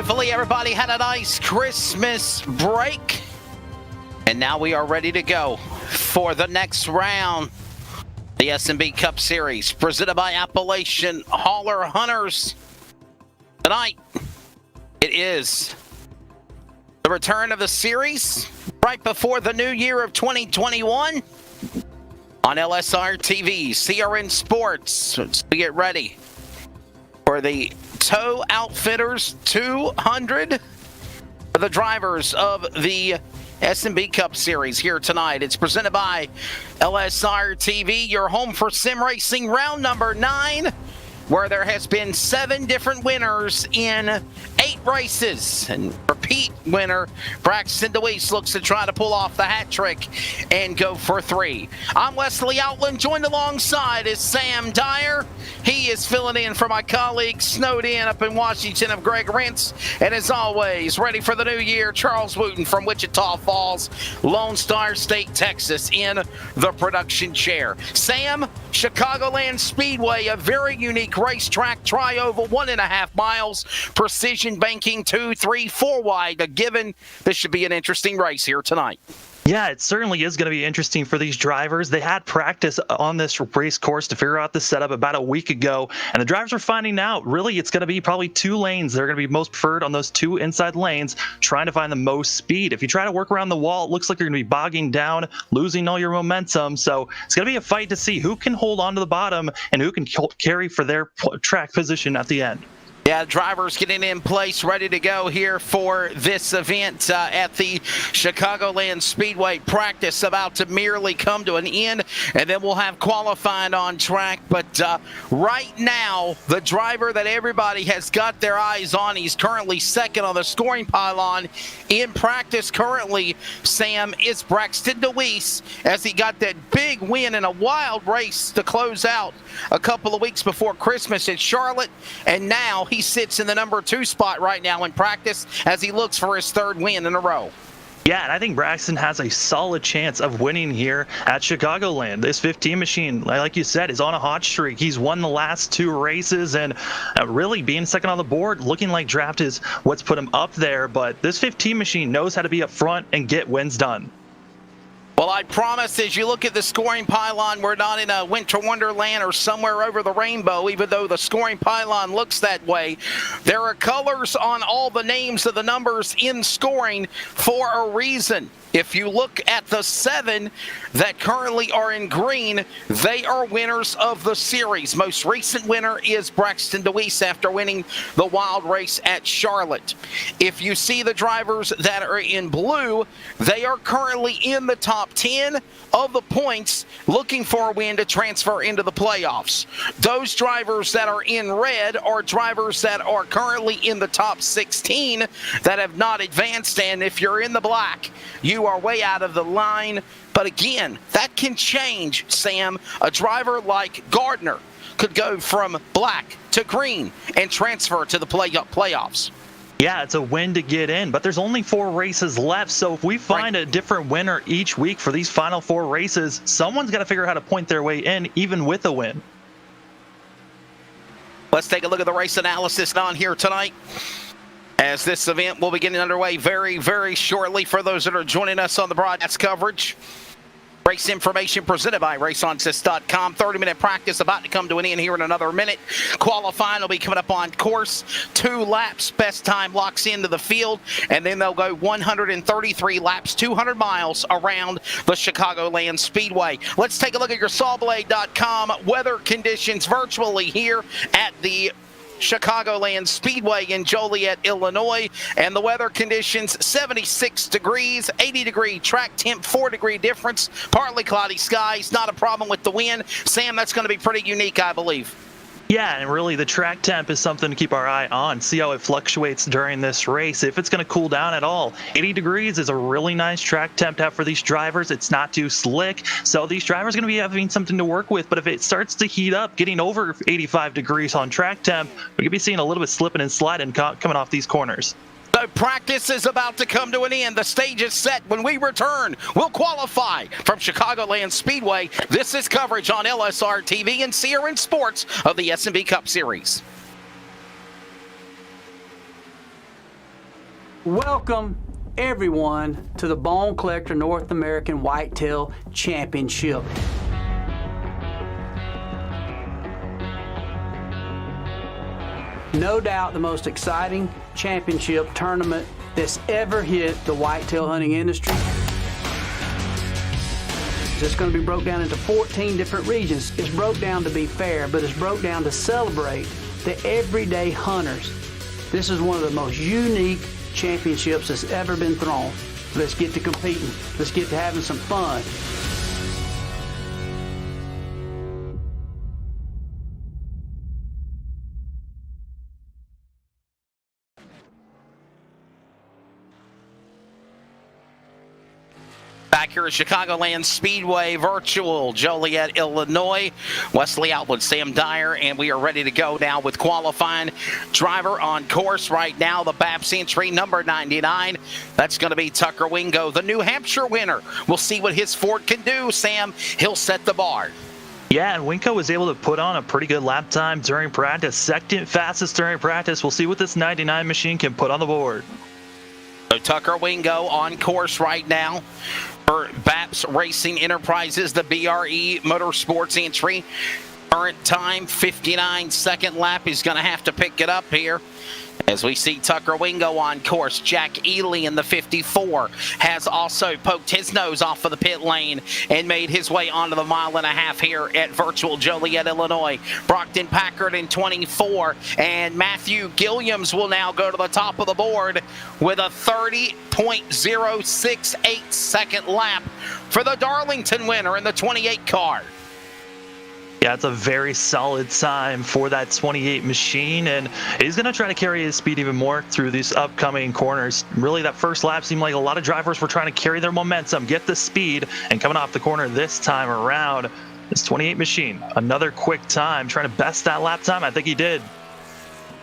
Hopefully everybody had a nice Christmas break. And now we are ready to go for the next round. The SNB Cup Series presented by Appalachian Holler Hunters. Tonight, it is the return of the series right before the new year of 2021 on LSR TV, CRN Sports. So we get ready for the Tow Outfitters 200 for the drivers of the SNB Cup Series here tonight. It's presented by LSR TV, your home for sim racing round number 9, where there has been 7 different winners in 8 races. And repeat winner Braxton DeWeese looks to try to pull off the hat trick and go for 3. I'm Wesley Outland, joined alongside is Sam Dyer. He is filling in for my colleague snowed in up in Washington of Greg Rentz. And as always, ready for the new year, Charles Wooten from Wichita Falls, Lone Star State, Texas, in the production chair. Sam, Chicagoland Speedway, a very unique racetrack, tri-oval, 1.5 miles, precision banking 2, 3, 4 wide. A given. This should be an interesting race here tonight. Yeah, it certainly is going to be interesting for these drivers. They had practice on this race course to figure out the setup about a week ago, and the drivers are finding out really it's going to be probably 2 lanes. They're going to be most preferred on those 2 inside lanes, trying to find the most speed. If you try to work around the wall, it looks like you're going to be bogging down, losing all your momentum. So it's going to be a fight to see who can hold on to the bottom and who can carry for their track position at the end. Yeah, drivers getting in place, ready to go here for this event at the Chicagoland Speedway. Practice about to merely come to an end, and then we'll have qualifying on track. But right now, the driver that everybody has got their eyes on, he's currently second on the scoring pylon in practice currently, Sam, is Braxton DeWeese, as he got that big win in a wild race to close out a couple of weeks before Christmas at Charlotte, and now he sits in the number 2 spot right now in practice as he looks for his 3rd win in a row. Yeah, and I think Braxton has a solid chance of winning here at Chicagoland. This 15 machine, like you said, is on a hot streak. He's won the last 2 races, and really being second on the board, looking like draft is what's put him up there. But this 15 machine knows how to be up front and get wins done. Well, I promise, as you look at the scoring pylon, we're not in a winter wonderland or somewhere over the rainbow, even though the scoring pylon looks that way. There are colors on all the names of the numbers in scoring for a reason. If you look at the 7 that currently are in green, they are winners of the series. Most recent winner is Braxton DeWeese after winning the wild race at Charlotte. If you see the drivers that are in blue, they are currently in the top 10 of the points, looking for a win to transfer into the playoffs. Those drivers that are in red are drivers that are currently in the top 16 that have not advanced, and if you're in the black, you are way out of the line. But again, that can change, Sam. A driver like Gardner could go from black to green and transfer to the playoffs. Yeah, it's a win to get in, but there's only 4 races left, so if we find a different winner each week for these final 4 races, someone's got to figure out how to point their way in, even with a win. Let's take a look at the race analysis on here tonight, as this event will be getting underway very, very shortly for those that are joining us on the broadcast coverage. Race information presented by RaceOnSys.com. 30-minute practice about to come to an end here in another minute. Qualifying will be coming up on course. 2 laps. Best time locks into the field. And then they'll go 133 laps, 200 miles around the Chicagoland Speedway. Let's take a look at your sawblade.com weather conditions virtually here at the Chicagoland Speedway in Joliet, Illinois, and the weather conditions 76 degrees, 80-degree track temp, 4-degree difference, partly cloudy skies, not a problem with the wind. Sam, that's going to be pretty unique, I believe. Yeah, and really the track temp is something to keep our eye on, see how it fluctuates during this race, if it's going to cool down at all. 80 degrees is a really nice track temp to have for these drivers. It's not too slick, so these drivers are going to be having something to work with. But if it starts to heat up, getting over 85 degrees on track temp, we could be seeing a little bit slipping and sliding coming off these corners. So practice is about to come to an end. The stage is set. When we return, we'll qualify from Chicagoland Speedway. This is coverage on LSR TV and CRN Sports of the SNB Cup Series. Welcome, everyone, to the Bone Collector North American Whitetail Championship. No doubt the most exciting championship tournament that's ever hit the whitetail hunting industry. It's going to be broke down into 14 different regions. It's broke down to be fair, but it's broke down to celebrate the everyday hunters. This is one of the most unique championships that's ever been thrown. Let's get to competing. Let's get to having some fun. Back here at Chicagoland Speedway Virtual, Joliet, Illinois. Wesley Outwood, Sam Dyer, and we are ready to go now with qualifying driver on course right now. The BAPS entry, number 99. That's going to be Tucker Wingo, the New Hampshire winner. We'll see what his Ford can do, Sam. He'll set the bar. Yeah, and Winko was able to put on a pretty good lap time during practice. Second fastest during practice. We'll see what this 99 machine can put on the board. So Tucker Wingo on course right now for BAPS Racing Enterprises, the BRE Motorsports entry. Current time, 59-second lap. He's going to have to pick it up here. As we see Tucker Wingo on course, Jack Ely in the 54 has also poked his nose off of the pit lane and made his way onto the mile-and-a-half here at Virtual Joliet, Illinois. Brockton Packard in 24, and Matthew Gilliams will now go to the top of the board with a 30.068 second lap for the Darlington winner in the 28 car. Yeah, it's a very solid time for that 28 machine, and he's going to try to carry his speed even more through these upcoming corners. Really, that first lap seemed like a lot of drivers were trying to carry their momentum, get the speed, and coming off the corner this time around, this 28 machine, another quick time, trying to best that lap time. I think he did.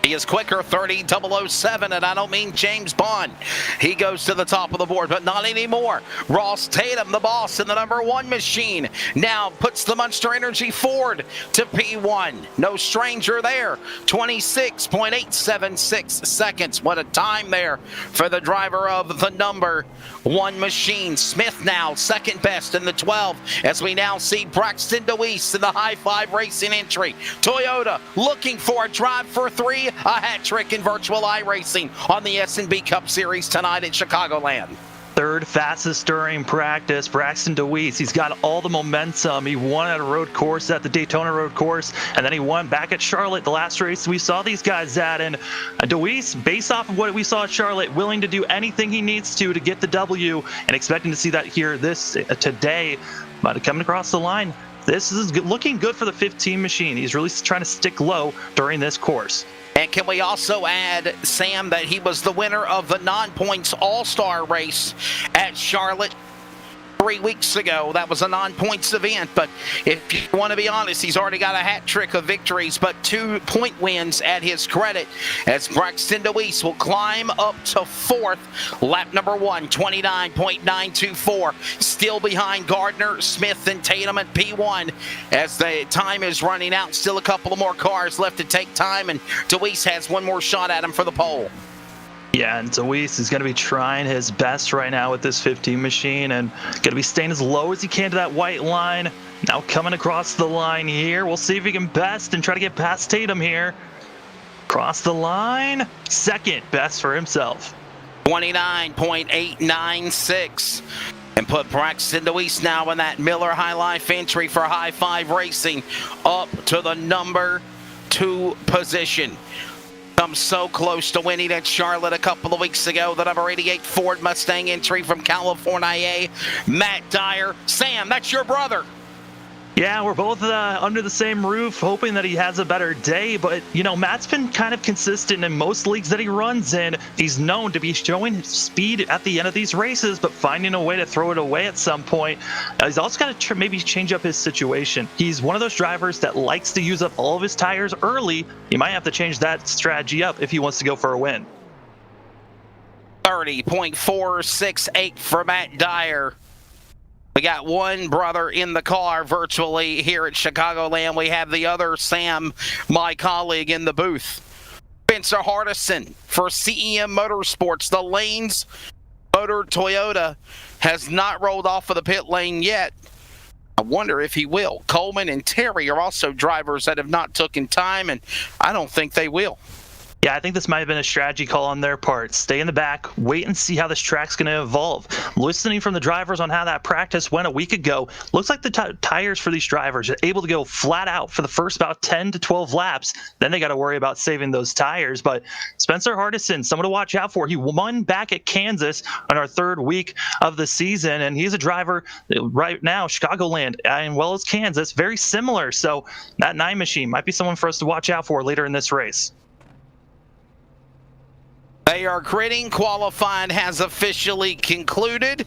He is quicker, 30.007, and I don't mean James Bond. He goes to the top of the board, but not anymore. Ross Tatum, the boss in the number 1 machine, now puts the Monster Energy Ford to P1. No stranger there, 26.876 seconds. What a time there for the driver of the number 1 machine. Smith now second best in the 12, as we now see Braxton DeWeese in the High Five Racing entry. Toyota looking for a drive for 3. A hat trick in virtual iRacing on the SNB Cup Series tonight at Chicagoland. Third fastest during practice, Braxton DeWeese. He's got all the momentum. He won at a road course, at the Daytona road course, and then he won back at Charlotte, the last race we saw these guys at. And DeWeese, based off of what we saw at Charlotte, willing to do anything he needs to get the W, and expecting to see that here today. But coming across the line, this is looking good for the 15 machine. He's really trying to stick low during this course. And can we also add, Sam, that he was the winner of the non-points all-star race at Charlotte 3 weeks ago. That was a non-points event, but if you want to be honest, he's already got a hat trick of victories, but 2-point wins at his credit, as Braxton DeWeese will climb up to 4th. Lap number 1, 29.924. Still behind Gardner, Smith, and Tatum at P1 as the time is running out. Still a couple of more cars left to take time, and DeWeese has one more shot at him for the pole. Yeah, and DeWeese is going to be trying his best right now with this 15 machine and going to be staying as low as he can to that white line. Now coming across the line here. We'll see if he can best and try to get past Tatum here. Cross the line. Second best for himself. 29.896. And put Braxton DeWeese now in that Miller High Life entry for High Five Racing up to the number 2 position. Come so close to winning at Charlotte a couple of weeks ago. The number 88 Ford Mustang entry from California. Matt Dyer. Sam, that's your brother. Yeah, we're both under the same roof, hoping that he has a better day. But, you know, Matt's been kind of consistent in most leagues that he runs in. He's known to be showing speed at the end of these races, but finding a way to throw it away at some point. He's also got to maybe change up his situation. He's one of those drivers that likes to use up all of his tires early. He might have to change that strategy up if he wants to go for a win. 30.468 for Matt Dyer. We got one brother in the car virtually here at Chicagoland. We have the other, Sam, my colleague, in the booth. Spencer Hardison for CEM Motorsports. The lanes Motor Toyota has not rolled off of the pit lane yet. I wonder if he will. Coleman and Terry are also drivers that have not taken time, and I don't think they will. Yeah, I think this might have been a strategy call on their part. Stay in the back, wait and see how this track's going to evolve. Listening from the drivers on how that practice went a week ago, looks like the tires for these drivers are able to go flat out for the first about 10 to 12 laps. Then they got to worry about saving those tires. But Spencer Hardison, someone to watch out for. He won back at Kansas on our third week of the season, and he's a driver right now, Chicagoland, and well as Kansas, very similar. So that 9 machine might be someone for us to watch out for later in this race. They are gritting. Qualifying has officially concluded,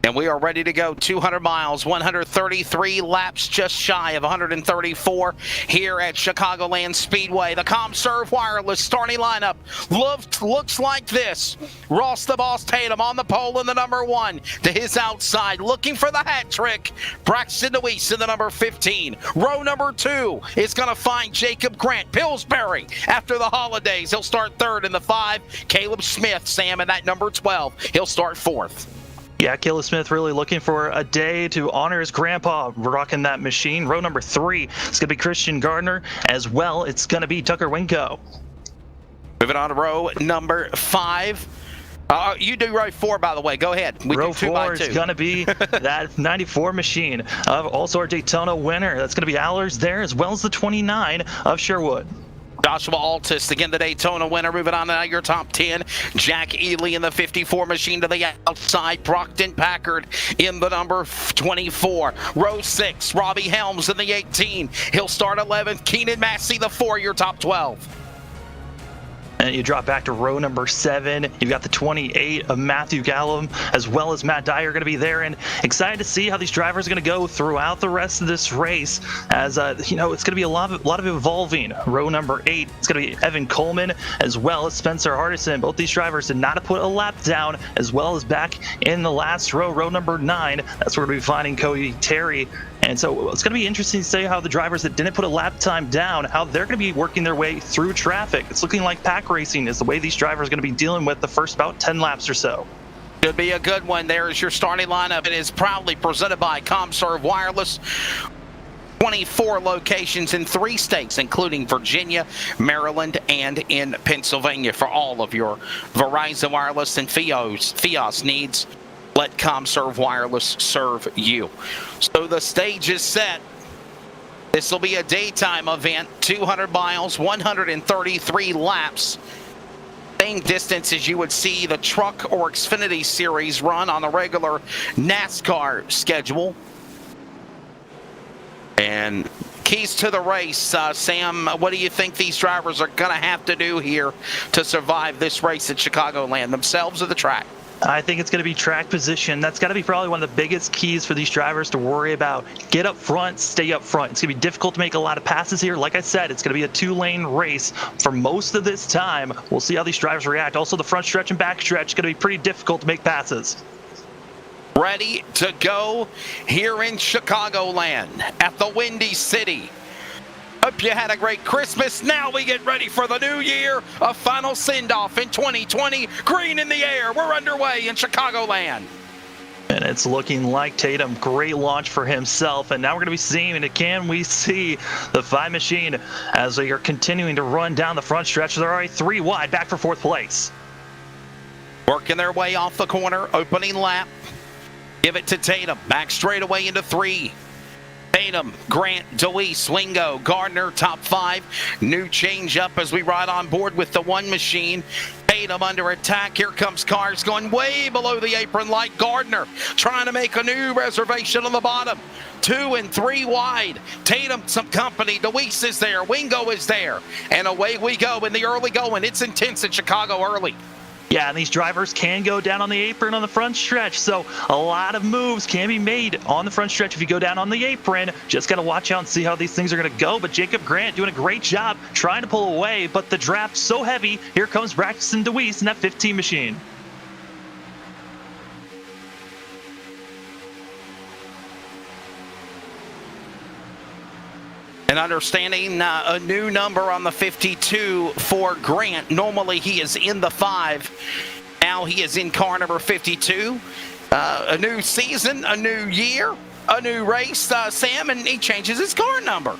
and we are ready to go. 200 miles, 133 laps, just shy of 134 here at Chicagoland Speedway. The ComServe Wireless starting lineup looks like this. Ross the Boss Tatum on the pole in the number 1. To his outside, looking for the hat trick, Braxton DeWeese in the number 15. Row number 2 is going to find Jacob Grant. Pillsbury, after the holidays, he'll start 3rd in the 5. Caleb Smith, Sam, in that number 12. He'll start 4th. Yeah, Caleb Smith really looking for a day to honor his grandpa rocking that machine. Row number 3 is going to be Christian Gardner. As well, it's going to be Tucker Winko. Moving on to row number 5. You do row 4, by the way. Go ahead. We row do 2 4 by 2. is going to be that 94 machine of also our Daytona winner. That's going to be Allers there, as well as the 29 of Sherwood. Joshua Altis, again, the Daytona winner. Moving on to your top 10. Jack Ely in the 54 machine to the outside. Brockton Packard in the number 24. Row 6, Robbie Helms in the 18. He'll start 11th. Keenan Massey, the 4, your top 12. And you drop back to row number 7. You've got the 28 of Matthew Gallum, as well as Matt Dyer going to be there. And excited to see how these drivers are going to go throughout the rest of this race. As it's going to be a lot of evolving. Row number 8, it's going to be Evan Coleman, as well as Spencer Hardison. Both these drivers did not put a lap down, as well as back in the last row, row number 9. That's where we'll be finding Cody Terry. And so it's going to be interesting to see how the drivers that didn't put a lap time down, how they're going to be working their way through traffic. It's looking like pack racing is the way these drivers are going to be dealing with the first about 10 laps or so. Should be a good one. There is your starting lineup. It is proudly presented by ComServe Wireless. 24 locations in 3 states, including Virginia, Maryland, and in Pennsylvania for all of your Verizon Wireless and Fios needs. Let ComServe Wireless serve you. So the stage is set. This will be a daytime event, 200 miles, 133 laps. Same distance as you would see the Truck or Xfinity Series run on a regular NASCAR schedule. And keys to the race, Sam, what do you think these drivers are going to have to do here to survive this race at Chicagoland, themselves or the track? I think it's going to be track position. That's got to be probably one of the biggest keys for these drivers to worry about. Get up front, stay up front. It's going to be difficult to make a lot of passes here. Like I said, it's going to be a 2-lane race for most of this time. We'll see how these drivers react. Also, the front stretch and back stretch is going to be pretty difficult to make passes. Ready to go here in Chicagoland at the Windy City. Hope you had a great Christmas. Now we get ready for the new year. A final send-off in 2020. Green in the air. We're underway in Chicagoland. And it's looking like Tatum, great launch for himself. And now we're going to be seeing, and can we see the 5 machine as they are continuing to run down the front stretch. They're already 3 wide, back for 4th place. Working their way off the corner, opening lap. Give it to Tatum, back straight away into 3. Tatum, Grant, DeWeese, Wingo, Gardner, top 5. New change up as we ride on board with the 1 machine. Tatum under attack. Here comes cars going way below the apron like Gardner, trying to make a new reservation on the bottom. 2 and 3 wide. Tatum, some company. DeWeese is there. Wingo is there. And away we go in the early going. It's intense in Chicago early. Yeah, and these drivers can go down on the apron on the front stretch, so a lot of moves can be made on the front stretch if you go down on the apron. Just got to watch out and see how these things are going to go, but Jacob Grant doing a great job trying to pull away, but the draft's so heavy. Here comes Braxton DeWeese in that 15 machine. And understanding a new number on the 52 for Grant. Normally he is in the 5. Now he is in car number 52. A new season, a new year, a new race, Sam, and he changes his car number.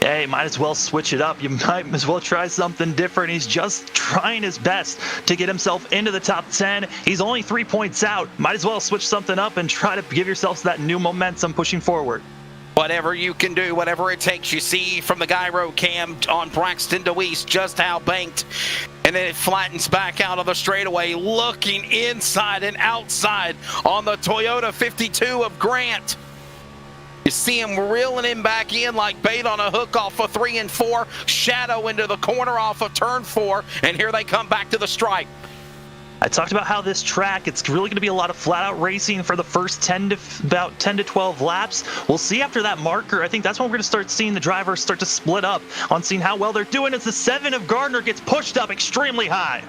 Hey, might as well switch it up. You might as well try something different. He's just trying his best to get himself into the top 10. He's only 3 points out. Might as well switch something up and try to give yourselves that new momentum pushing forward. Whatever you can do, whatever it takes. You see from the gyro cam on Braxton DeWeese just how banked. And then it flattens back out of the straightaway, looking inside and outside on the Toyota 52 of Grant. You see him reeling him back in like bait on a hook off of 3 and 4. Shadow into the corner off of turn 4. And here they come back to the stripe. I talked about how this track, it's really going to be a lot of flat-out racing for the first about 10 to 12 laps. We'll see after that marker. I think that's when we're going to start seeing the drivers start to split up on seeing how well they're doing as the 7 of Gardner gets pushed up extremely high.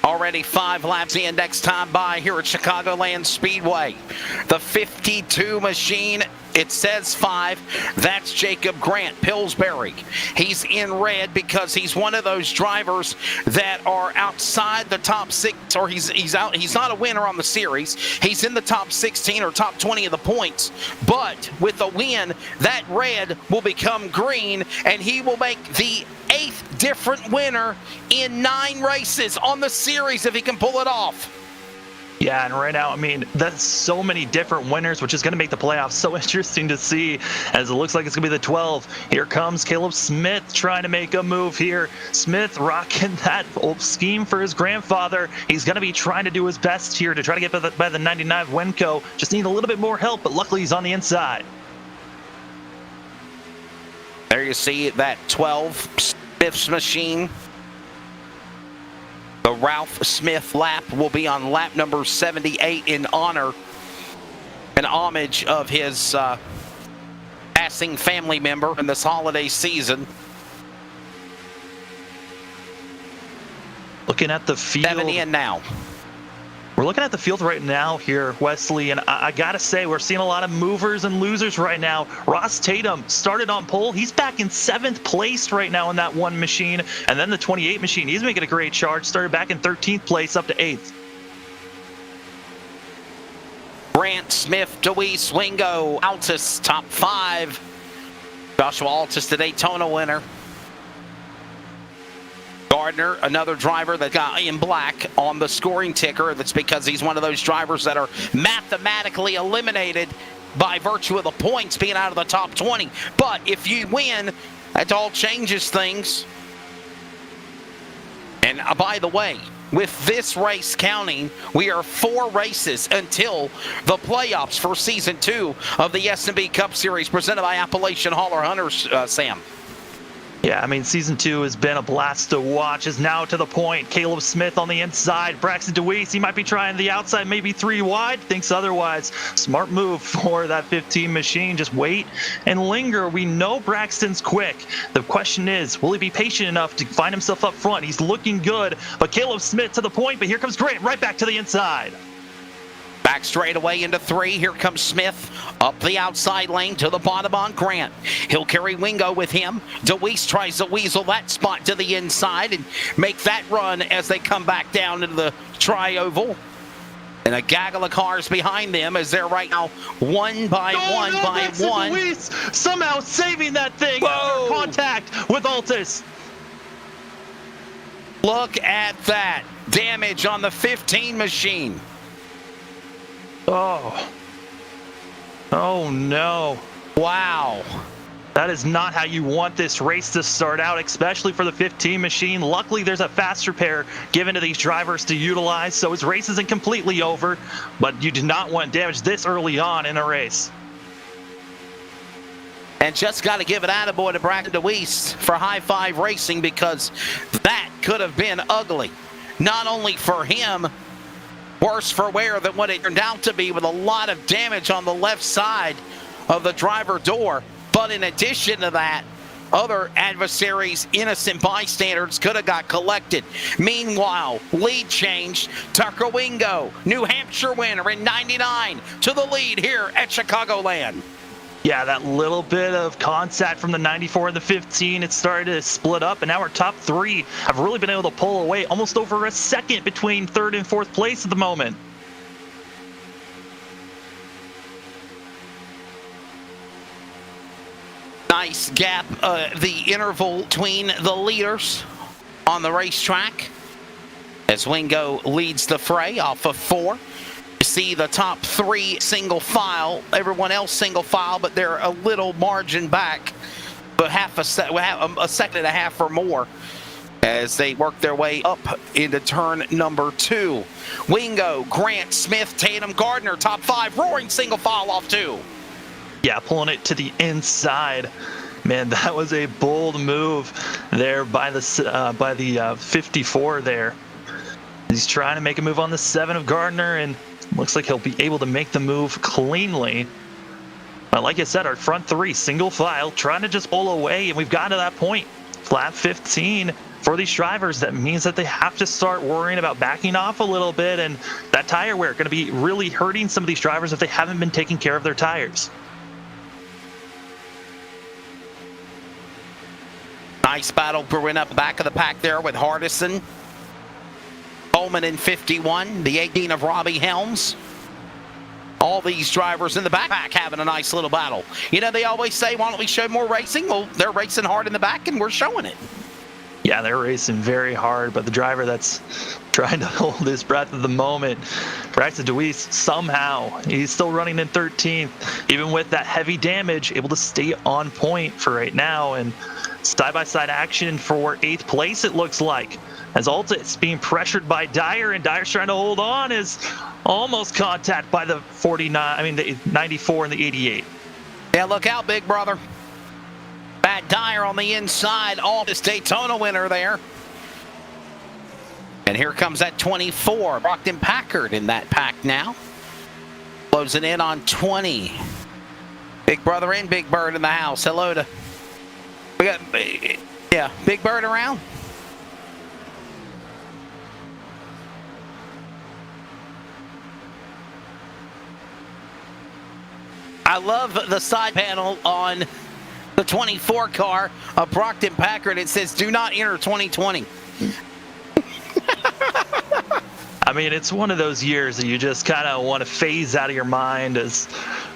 Already 5 laps index time by here at Chicagoland Speedway. The 52 machine, it says 5. That's Jacob Grant, Pillsbury. He's in red because he's one of those drivers that are outside the top 6, or he's out. He's not a winner on the series. He's in the top 16 or top 20 of the points. But with a win, that red will become green, and he will make the 8th different winner in 9 races on the series if he can pull it off. Yeah, and right now, I mean, that's so many different winners, which is going to make the playoffs so interesting to see, as it looks like it's going to be the 12. Here comes Caleb Smith trying to make a move here. Smith rocking that old scheme for his grandfather. He's going to be trying to do his best here to try to get by the 99 Wenco. Just need a little bit more help, but luckily he's on the inside. There you see that 12 Smith's machine. The Ralph Smith lap will be on lap number 78 in honor and homage of his passing family member in this holiday season. Looking at the field. 70 in now. We're looking at the field right now here, Wesley, and I gotta say, we're seeing a lot of movers and losers right now. Ross Tatum started on pole. He's back in 7th place right now in that 1 machine. And then the 28 machine, he's making a great charge. Started back in 13th place up to 8th. Grant, Smith, DeWeese, Wingo, Altus, top 5. Joshua Altus, the Daytona winner. Gardner, another driver that got in black on the scoring ticker. That's because he's one of those drivers that are mathematically eliminated by virtue of the points being out of the top 20. But if you win, that all changes things. And by the way, with this race counting, we are 4 races until the playoffs for Season 2 of the SNB Cup Series presented by Appalachian Holler Hunters, Sam. Yeah, I mean, Season 2 has been a blast to watch. Is now to the point. Caleb Smith on the inside. Braxton DeWeese, he might be trying the outside, maybe 3 wide. Thinks otherwise. Smart move for that 15 machine. Just wait and linger. We know Braxton's quick. The question is, will he be patient enough to find himself up front? He's looking good, but Caleb Smith to the point, but here comes Grant right back to the inside. Back straight away into 3. Here comes Smith up the outside lane to the bottom on Grant. He'll carry Wingo with him. DeWeese tries to weasel that spot to the inside and make that run as they come back down into the tri-oval. And a gaggle of cars behind them as they're right now one by one. DeWeese somehow saving that thing after contact with Altus. Look at that damage on the 15 machine. Oh no. Wow. That is not how you want this race to start out, especially for the 15 machine. Luckily, there's a fast repair given to these drivers to utilize, so his race isn't completely over, but you do not want damage this early on in a race. And just got to give it attaboy to Braxton DeWeese for high 5 racing, because that could have been ugly. Not only for him, worse for wear than what it turned out to be, with a lot of damage on the left side of the driver door. But in addition to that, other adversaries, innocent bystanders, could have got collected. Meanwhile, lead changed. Tucker Wingo, New Hampshire winner in 99, to the lead here at Chicagoland. Yeah, that little bit of contact from the 94 and the 15, it started to split up, and now our top three have really been able to pull away almost over a second between third and fourth place at the moment. Nice gap, the interval between the leaders on the racetrack as Wingo leads the fray off of 4. See the top 3 single file, everyone else single file, but they're a little margin back, but a second and a half or more as they work their way up into turn number 2. Wingo, Grant, Smith, Tatum, Gardner, top 5, roaring single file off 2. Yeah, pulling it to the inside. Man, that was a bold move there by the 54 there. He's trying to make a move on the 7 of Gardner, and looks like he'll be able to make the move cleanly. But like I said, our front 3, single file, trying to just pull away, and we've gotten to that point. Lap 15 for these drivers. That means that they have to start worrying about backing off a little bit, and that tire wear going to be really hurting some of these drivers if they haven't been taking care of their tires. Nice battle brewing up back of the pack there with Hardison. Bowman in 51, the 18 of Robbie Helms. All these drivers in the backpack having a nice little battle. You know, they always say, why don't we show more racing? Well, they're racing hard in the back, and we're showing it. Yeah, they're racing very hard, but the driver that's trying to hold his breath at the moment, Braxton DeWeese, somehow, he's still running in 13th, even with that heavy damage, able to stay on point for right now, and side-by-side action for 8th place, it looks like. As Alta is being pressured by Dyer, and Dyer's trying to hold on, is almost contact by the the 94 and the 88. Yeah, look out, big brother. Matt Dyer on the inside, all this Daytona winner there. And here comes that 24, Brockton Packard in that pack now. Closing in on 20. Big brother and Big Bird in the house. Hello to, we got, yeah, Big Bird around. I love the side panel on the 24 car of Brockton Packard. It says, do not enter 2020. I mean, it's one of those years that you just kind of want to phase out of your mind as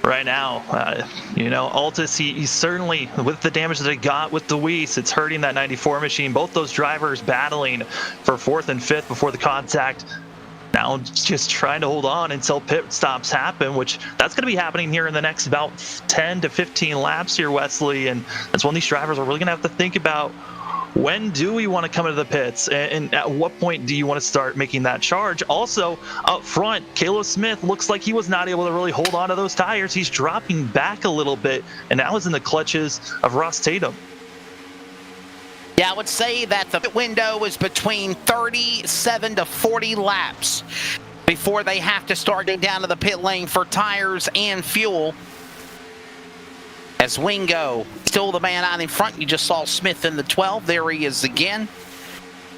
right now. Altus, he's certainly, with the damage that he got with DeWeese, it's hurting that 94 machine. Both those drivers battling for 4th and 5th before the contact. Now just trying to hold on until pit stops happen, which that's going to be happening here in the next about 10 to 15 laps here, Wesley. And that's when these drivers are really going to have to think about, when do we want to come into the pits, and at what point do you want to start making that charge? Also, up front, Caleb Smith looks like he was not able to really hold on to those tires. He's dropping back a little bit, and now is in the clutches of Ross Tatum. Yeah, I would say that the window is between 37 to 40 laps before they have to start getting down to the pit lane for tires and fuel. As Wingo, still the man out in front. You just saw Smith in the 12. There he is again.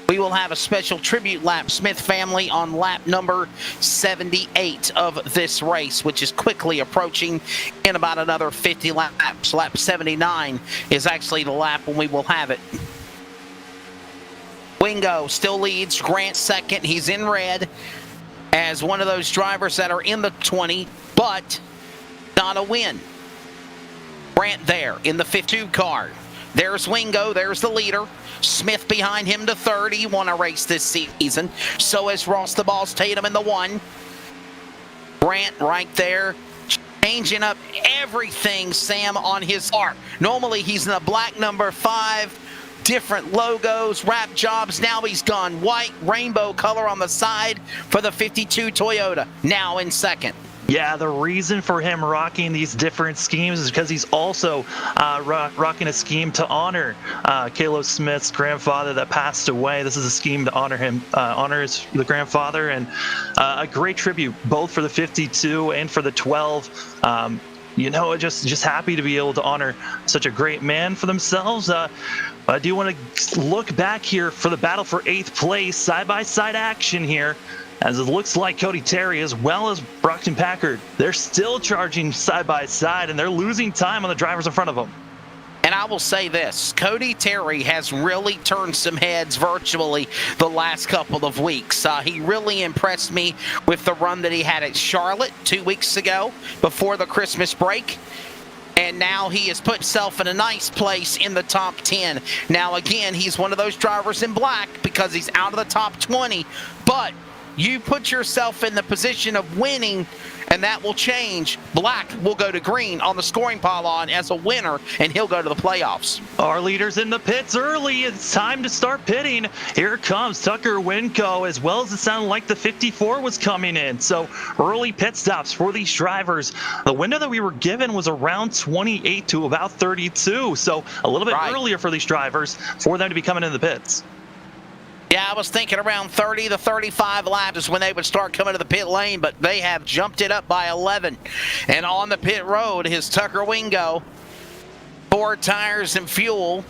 We will have a special tribute lap, Smith family, on lap number 78 of this race, which is quickly approaching in about another 50 laps. Lap 79 is actually the lap when we will have it. Wingo still leads, Grant second. He's in red as one of those drivers that are in the 20, but not a win. Grant there in the 52 car. There's Wingo, there's the leader. Smith behind him to third. He won a race this season. So is Ross the Boss Tatum in the 1. Grant right there, changing up everything, Sam, on his car. Normally he's in a black number 5. Different logos, wrap jobs. Now he's gone white, rainbow color on the side for the 52 Toyota. Now in second. Yeah, the reason for him rocking these different schemes is because he's also rocking a scheme to honor Caleb Smith's grandfather that passed away. This is a scheme to honor him, the grandfather, and a great tribute both for the 52 and for the 12. Just happy to be able to honor such a great man for themselves. I do want to look back here for the battle for 8th place, side-by-side action here. as it looks like Cody Terry as well as Brockton Packard, they're still charging side by side, and they're losing time on the drivers in front of them. And I will say this, Cody Terry has really turned some heads virtually the last couple of weeks. He really impressed me with the run that he had at Charlotte 2 weeks ago before the Christmas break. And now he has put himself in a nice place in the top 10. Now, again, he's one of those drivers in black because he's out of the top 20. But you put yourself in the position of winning, and that will change. Black will go to green on the scoring pylon as a winner, and he'll go to the playoffs. Our leaders in the pits early. It's time to start pitting. Here comes Tucker Winco, as well as it sounded like the 54 was coming in. So early pit stops for these drivers. The window that we were given was around 28 to about 32. So a little bit earlier for these drivers for them to be coming in the pits. Yeah, I was thinking around 30 to 35 laps is when they would start coming to the pit lane, but they have jumped it up by 11. And on the pit road is Tucker Wingo, 4 tires and fuel,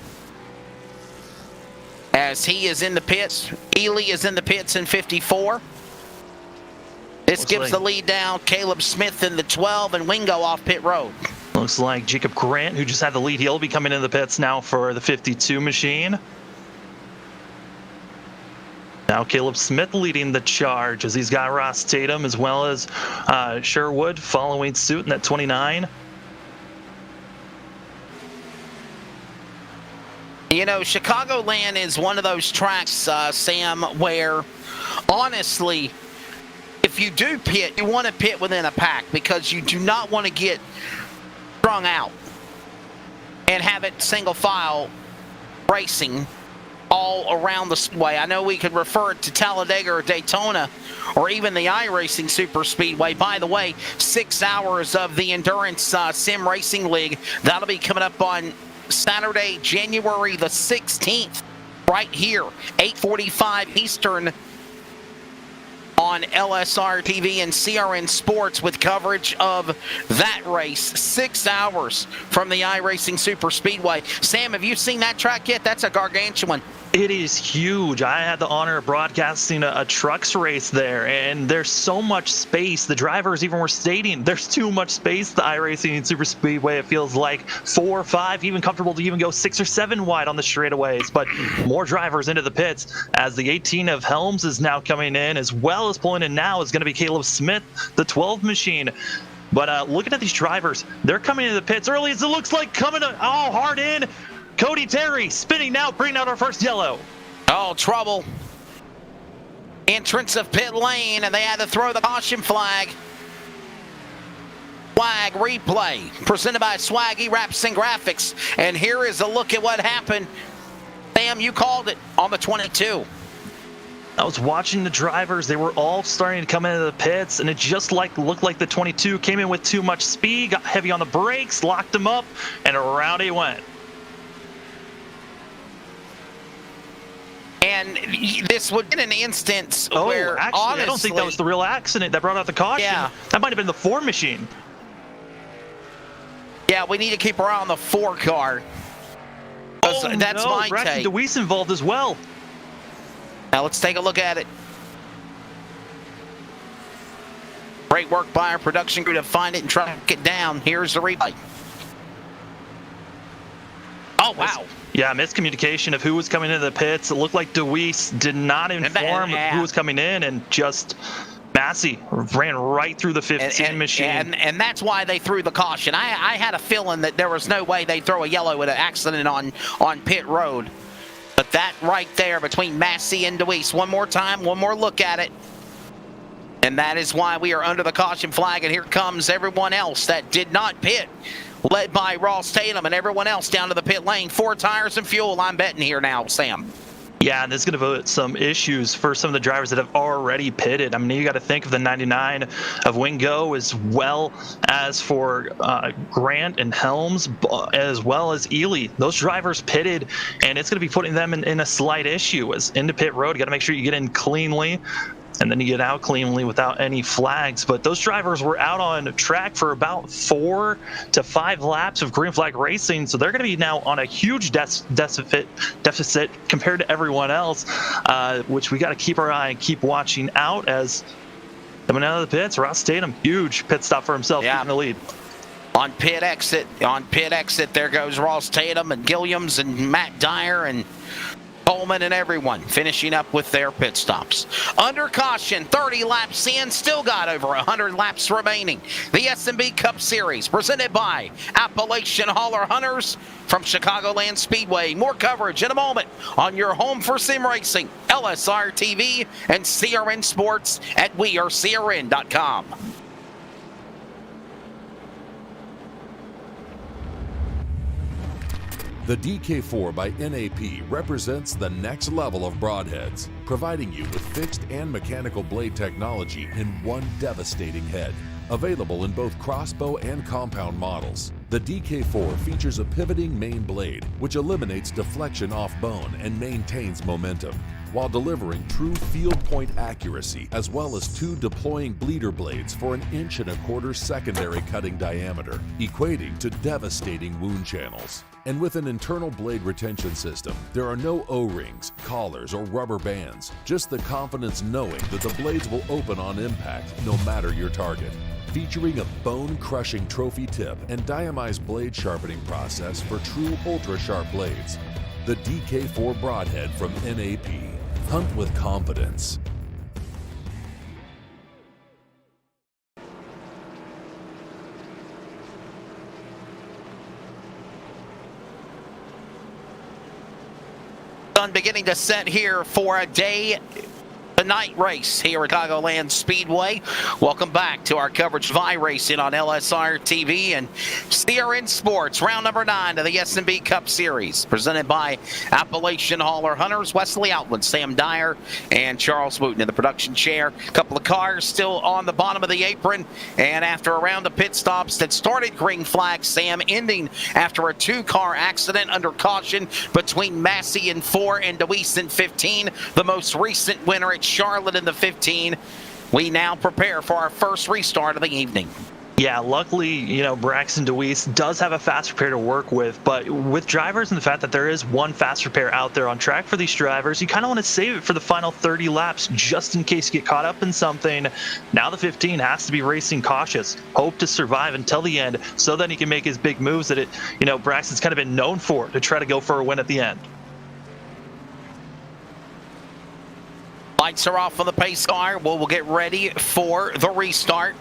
as he is in the pits. Ely is in the pits in 54. This gives the lead down. Caleb Smith in the 12 and Wingo off pit road. Looks like Jacob Grant, who just had the lead, he'll be coming in the pits now for the 52 machine. Now Caleb Smith leading the charge as he's got Ross Tatum as well as Sherwood following suit in that 29. You know, Chicagoland is one of those tracks, Sam, where honestly, if you do pit, you want to pit within a pack because you do not want to get strung out and have it single file racing all around the speedway. I know we could refer it to Talladega or Daytona or even the iRacing Super Speedway. By the way, 6 hours of the Endurance Sim Racing League. That'll be coming up on Saturday, January the 16th, right here, 8:45 Eastern on LSR TV and CRN Sports with coverage of that race. 6 hours from the iRacing Super Speedway. Sam, have you seen that track yet? That's a gargantuan. It is huge. I had the honor of broadcasting a trucks race there, and there's so much space. The drivers even were stating there's too much space. The iRacing and Super Speedway, it feels like 4 or 5, even comfortable to even go 6 or 7 wide on the straightaways. But more drivers into the pits as the 18 of Helms is now coming in, as well as pulling in now is going to be Caleb Smith, the 12 machine. But looking at these drivers, they're coming into the pits early as it looks like coming hard in. Cody Terry spinning now, bringing out our first yellow. Oh, trouble. Entrance of pit lane, and they had to throw the caution flag. Swag replay, presented by Swaggy Wraps and Graphics. And here is a look at what happened. Sam, you called it on the 22. I was watching the drivers. They were all starting to come into the pits, and it just looked like the 22 came in with too much speed, got heavy on the brakes, locked them up, and around he went. And this would be an instance where, actually, honestly, I don't think that was the real accident that brought out the caution. Yeah. That might have been the 4 machine. Yeah, we need to keep our eye on the 4 car. That's my Braxton take. DeWeese involved as well. Now let's take a look at it. Great work by our production crew to find it and track it down. Here's the replay. Oh, wow. Yeah, miscommunication of who was coming into the pits. It looked like DeWeese did not inform who was coming in, and just Massey ran right through the 15 machine. And that's why they threw the caution. I had a feeling that there was no way they'd throw a yellow with an accident on pit road. But that right there between Massey and DeWeese. One more time, one more look at it. And that is why we are under the caution flag. And here comes everyone else that did not pit, led by Ross Tatum and everyone else down to the pit lane. 4 tires and fuel, I'm betting here now, Sam. Yeah, and this is going to put some issues for some of the drivers that have already pitted. I mean, you got to think of the 99 of Wingo, as well as for Grant and Helms, as well as Ely. Those drivers pitted, and it's going to be putting them in a slight issue. As into pit road, you got to make sure you get in cleanly. and then you get out cleanly without any flags. But those drivers were out on track for about 4 to 5 laps of green flag racing, so they're going to be now on a huge deficit compared to everyone else, which we got to keep our eye and keep watching out. As coming out of the pits, Ross Tatum, huge pit stop for himself, in the lead. On pit exit, there goes Ross Tatum and Gilliams and Matt Dyer and Coleman and everyone finishing up with their pit stops. Under caution, 30 laps in, still got over 100 laps remaining. The SNB Cup Series presented by Appalachian Holler Hunters from Chicagoland Speedway. More coverage in a moment on your home for sim racing, LSR TV and CRN Sports at wearecrn.com. The DK4 by NAP represents the next level of broadheads, providing you with fixed and mechanical blade technology in one devastating head. Available in both crossbow and compound models, the DK4 features a pivoting main blade, which eliminates deflection off bone and maintains momentum, while delivering true field point accuracy, as well as 2 deploying bleeder blades for 1 1/4 inch secondary cutting diameter, equating to devastating wound channels. And with an internal blade retention system, there are no O-rings, collars, or rubber bands, just the confidence knowing that the blades will open on impact no matter your target. Featuring a bone-crushing trophy tip and diamized blade sharpening process for true ultra-sharp blades. The DK4 Broadhead from NAP. Hunt with confidence. Sun beginning to set here for a day night race here at Chicagoland Speedway. Welcome back to our coverage of iRacing on LSR TV and CRN Sports. Round number 9 of the SNB Cup Series, presented by Appalachian Holler Hunters. Wesley Outland, Sam Dyer, and Charles Wooten in the production chair. A couple of cars still on the bottom of the apron, and after a round of pit stops that started green flag, Sam, ending after a 2-car accident under caution between Massey in 4 and DeWeese in 15, the most recent winner at Charlotte in the 15. We now prepare for our first restart of the evening. Yeah, luckily, Braxton DeWeese does have a fast repair to work with, but with drivers and the fact that there is one fast repair out there on track for these drivers, you kind of want to save it for the final 30 laps just in case you get caught up in something. Now the 15 has to be racing cautious, hope to survive until the end so then he can make his big moves that Braxton's kind of been known for, to try to go for a win at the end. Lights are off on the pace car. We'll get ready for the restart.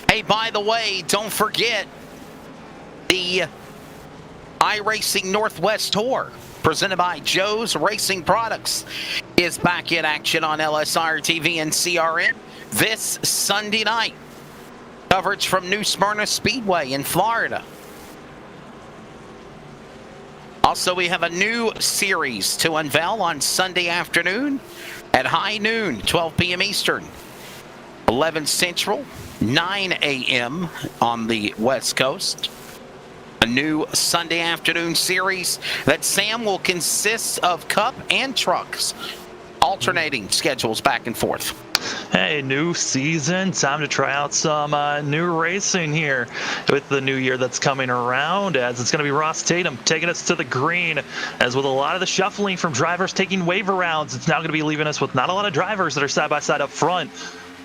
Hey, by the way, don't forget the iRacing Northwest Tour, presented by Joe's Racing Products, is back in action on LSR TV and CRN this Sunday night. Coverage from New Smyrna Speedway in Florida. Also, we have a new series to unveil on Sunday afternoon at high noon, 12 p.m. Eastern, 11 Central, 9 a.m. on the West Coast. A new Sunday afternoon series that, Sam, will consist of Cup and Trucks, alternating schedules back and forth. Hey, new season, time to try out some new racing here with the new year that's coming around, as it's going to be Ross Tatum taking us to the green, as with a lot of the shuffling from drivers taking waiver rounds, it's now going to be leaving us with not a lot of drivers that are side by side up front.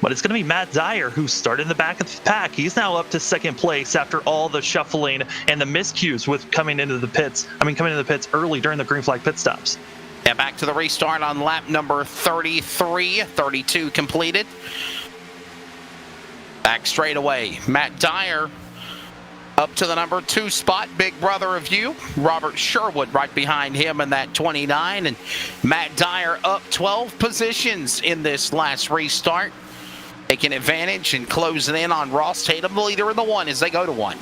But it's going to be Matt Dyer, who started in the back of the pack. He's now up to second place after all the shuffling and the miscues with coming into the pits early during the green flag pit stops. Yeah, back to the restart on lap number 33, 32 completed. Back straight away, Matt Dyer up to the number 2 spot. Big brother of you, Robert Sherwood, right behind him in that 29. And Matt Dyer up 12 positions in this last restart, taking advantage and closing in on Ross Tatum, the leader in the 1 as they go to 1.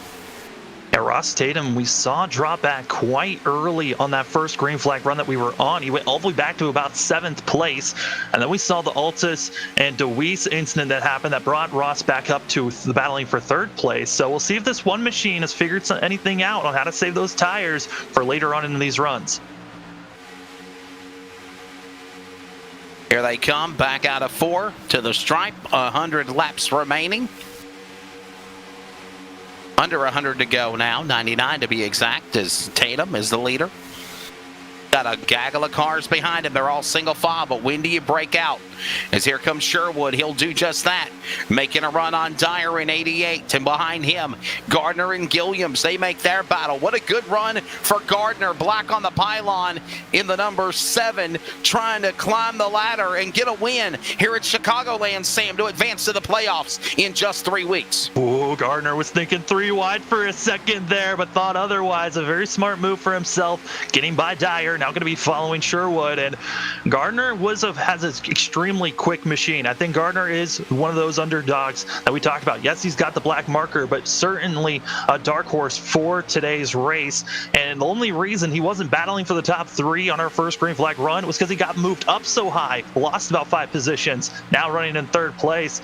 Yeah, Ross Tatum, we saw drop back quite early on that first green flag run that we were on. He went all the way back to about 7th place. And then we saw the Altus and DeWeese incident that happened that brought Ross back up to the battling for 3rd place. So we'll see if this one machine has figured anything out on how to save those tires for later on in these runs. Here they come, back out of 4 to the stripe. 100 laps remaining. Under 100 to go now, 99 to be exact, as Tatum is the leader. Got a gaggle of cars behind him. They're all single file, but when do you break out? As here comes Sherwood, he'll do just that. Making a run on Dyer in 88, and behind him, Gardner and Gilliams. They make their battle. What a good run for Gardner. Black on the pylon in the number 7, trying to climb the ladder and get a win here at Chicagoland, Sam, to advance to the playoffs in just 3 weeks. Ooh, Gardner was thinking 3 wide for a second there, but thought otherwise. A very smart move for himself, getting by Dyer. Now going to be following Sherwood, and Gardner has an extremely quick machine. I think Gardner is one of those underdogs that we talked about. Yes, he's got the black marker, but certainly a dark horse for today's race. And the only reason he wasn't battling for the top 3 on our first green flag run was because he got moved up so high, lost about 5 positions, now running in 3rd place.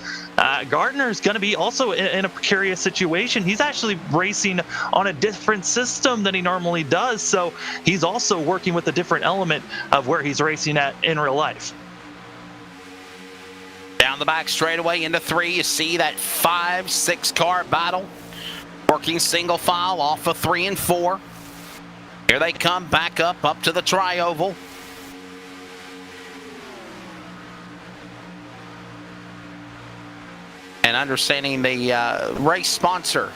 Gardner's going to be also in a precarious situation. He's actually racing on a different system than he normally does, so he's also working with a different element of where he's racing at in real life. Down the back straightaway into 3, you see that 5-6 car battle. Working single file off of 3 and 4. Here they come back up to the tri-oval. And understanding the race sponsor,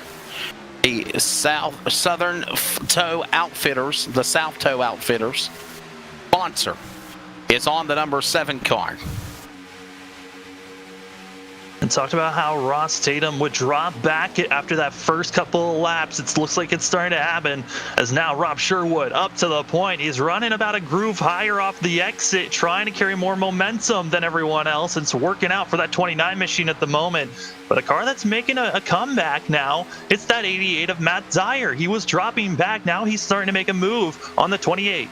the Southern Tow Outfitters, the South Tow Outfitters sponsor is on the number 7 car. And talked about how Ross Tatum would drop back after that first couple of laps. It looks like it's starting to happen, as now Rob Sherwood up to the point. He's running about a groove higher off the exit, trying to carry more momentum than everyone else. It's working out for that 29 machine at the moment. But a car that's making a comeback now, it's that 88 of Matt Dyer. He was dropping back. Now he's starting to make a move on the 28.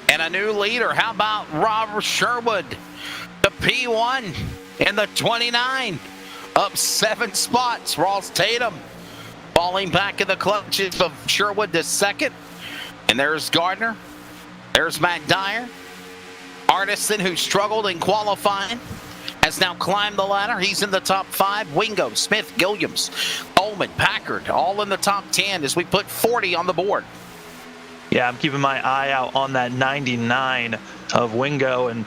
And a new leader. How about Rob Sherwood, the P1 in the 29, up 7 spots. Ross Tatum falling back in the clutches of Sherwood to 2nd. And there's Gardner. There's Matt Dyer. Artisan, who struggled in qualifying, has now climbed the ladder. He's in the top 5. Wingo, Smith, Gilliams, Coleman, Packard, all in the top 10 as we put 40 on the board. Yeah, I'm keeping my eye out on that 99 of Wingo, and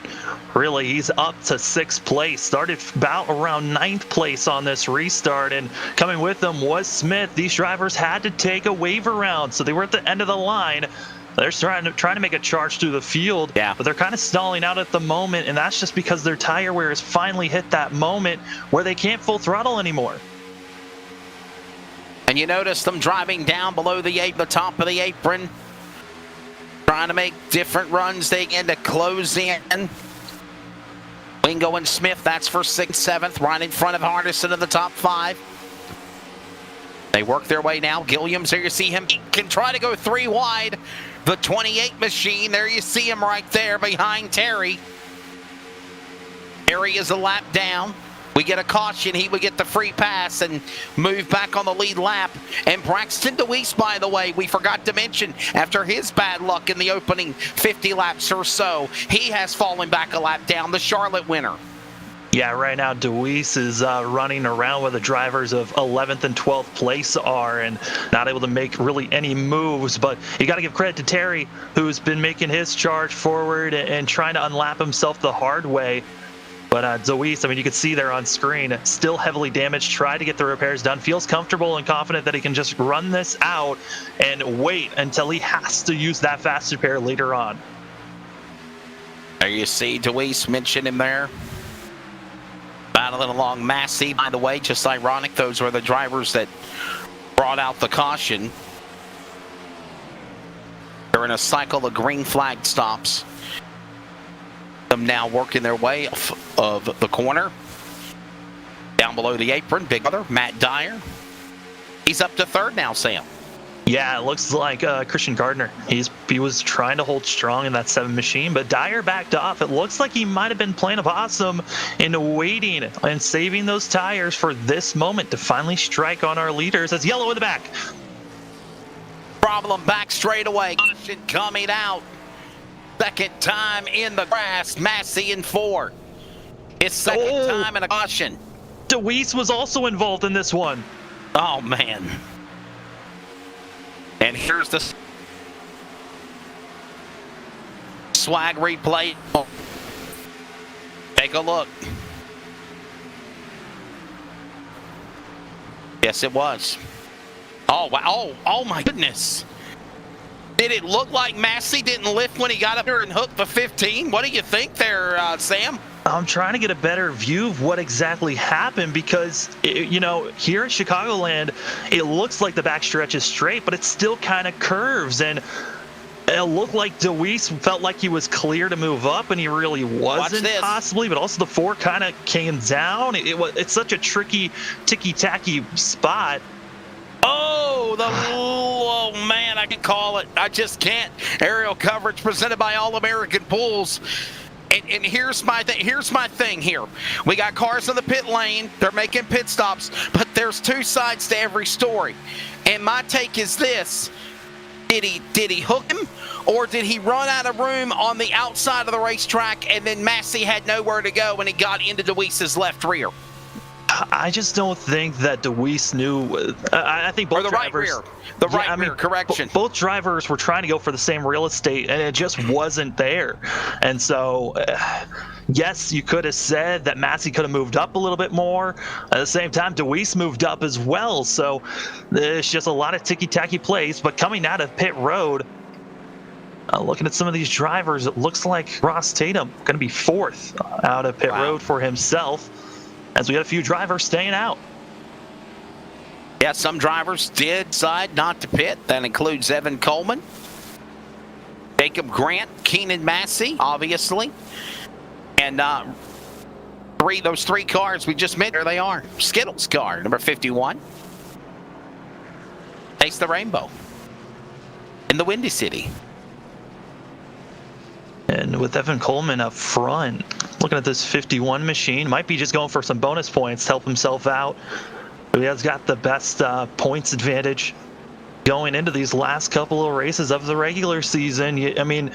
really he's up to 6th place. Started about around 9th place on this restart, and coming with them was Smith. These drivers had to take a waiver round, so they were at the end of the line. They're trying to make a charge through the field, yeah, but they're kind of stalling out at the moment, and that's just because their tire wear has finally hit that moment where they can't full throttle anymore. And you notice them driving down below the top of the apron, trying to make different runs. They begin to close in. Wingo and Smith, that's for 6th, 7th, right in front of Hardison in the top 5. They work their way now. Gilliams, there you see him. He can try to go 3 wide. The 28 machine, there you see him right there behind Terry. Terry is a lap down. We get a caution. He would get the free pass and move back on the lead lap. And Braxton DeWeese, by the way, we forgot to mention, after his bad luck in the opening 50 laps or so, he has fallen back a lap down, the Charlotte winner. Yeah, right now DeWeese is running around where the drivers of 11th and 12th place are and not able to make really any moves. But you got to give credit to Terry, who's been making his charge forward and trying to unlap himself the hard way. But DeWeese, I mean, you can see there on screen, still heavily damaged, tried to get the repairs done, feels comfortable and confident that he can just run this out and wait until he has to use that fast repair later on. There you see DeWeese, mention him there. Battling along Massey, by the way, just ironic. Those were the drivers that brought out the caution. They're in a cycle of green flag stops. Them now working their way off of the corner. Down below the apron, big brother, Matt Dyer. He's up to 3rd now, Sam. Yeah, it looks like Christian Gardner. He was trying to hold strong in that 7 machine, but Dyer backed off. It looks like he might have been playing a possum in waiting and saving those tires for this moment to finally strike on our leaders. As yellow in the back. Problem back straight away. Caution coming out second time in the grass. Massey in 4. His second time in a caution. DeWeese was also involved in this one. Oh, man. And here's the swag replay. Take a look. Yes, it was. Oh, wow. Oh, my goodness. Did it look like Massey didn't lift when he got up there and hooked the 15? What do you think there, Sam? I'm trying to get a better view of what exactly happened because, here at Chicagoland, it looks like the backstretch is straight, but it still kind of curves. And it looked like DeWeese felt like he was clear to move up, and he really wasn't possibly, but also the 4 kind of came down. It's such a tricky, ticky-tacky spot. Oh, man, I can call it. I just can't. Aerial coverage presented by All-American Pools. And here's my thing here. We got cars in the pit lane. They're making pit stops, but there's 2 sides to every story. And my take is this. Did he hook him, or did he run out of room on the outside of the racetrack, and then Massey had nowhere to go when he got into DeWeese's left rear? I just don't think that DeWeese knew. I think both drivers. The right rear, correction. Both drivers were trying to go for the same real estate, and it just wasn't there. And so, yes, you could have said that Massey could have moved up a little bit more. At the same time, DeWeese moved up as well. So there's just a lot of ticky-tacky plays. But coming out of pit road, looking at some of these drivers, it looks like Ross Tatum going to be 4th out of pit road for himself, as we got a few drivers staying out. Yeah, some drivers did decide not to pit. That includes Evan Coleman, Jacob Grant, Keenan Massey, obviously. And those 3 cars we just met, there they are. Skittles car, number 51. Taste the rainbow in the Windy City. And with Evan Coleman up front, looking at this 51 machine, might be just going for some bonus points to help himself out. He has got the best points advantage going into these last couple of races of the regular season. I mean,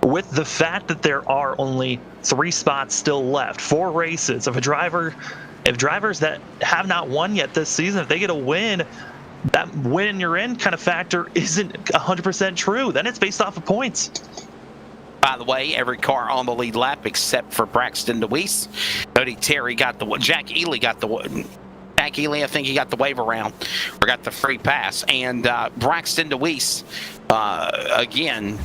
with the fact that there are only 3 spots still left, 4 races, if drivers that have not won yet this season, if they get a win, that win you're in kind of factor isn't 100% true. Then it's based off of points. By the way, every car on the lead lap except for Braxton DeWeese. Cody Terry got the one. Jack Ely got the one. Jack Ely, I think he got the wave around or got the free pass. And Braxton DeWeese, again,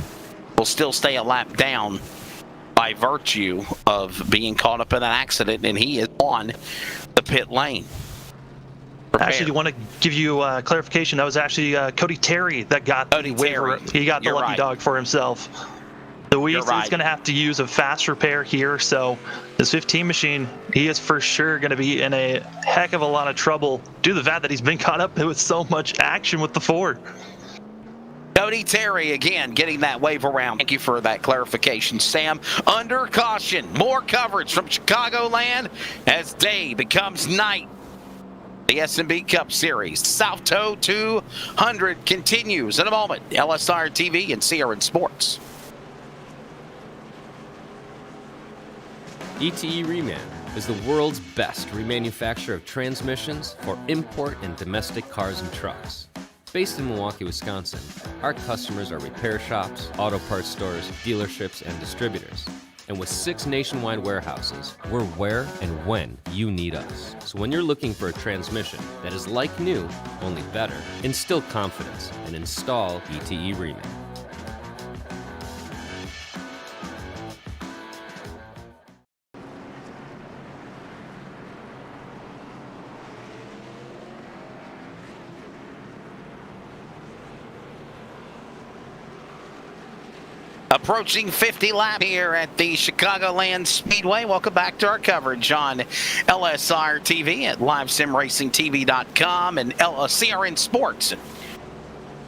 will still stay a lap down by virtue of being caught up in an accident, and he is on the pit lane. Actually, I want to give you clarification. That was actually Cody Terry that got the waiver. He got the lucky dog for himself. DeWeese is going to have to use a fast repair here, so this 15 machine, he is for sure going to be in a heck of a lot of trouble due to the fact that he's been caught up with so much action with the Ford. Cody Terry, again, getting that wave around. Thank you for that clarification, Sam. Under caution, more coverage from Chicagoland as day becomes night. The SNB Cup Series, South Toe 200 continues in a moment. LSR TV and CRN Sports. ETE Reman is the world's best remanufacturer of transmissions for import and domestic cars and trucks. Based in Milwaukee, Wisconsin, our customers are repair shops, auto parts stores, dealerships, and distributors. And with 6 nationwide warehouses, we're where and when you need us. So when you're looking for a transmission that is like new, only better, instill confidence and install ETE Reman. Approaching 50 lap here at the Chicagoland Speedway. Welcome back to our coverage on LSR TV at LiveSimRacingTV.com and CRN Sports.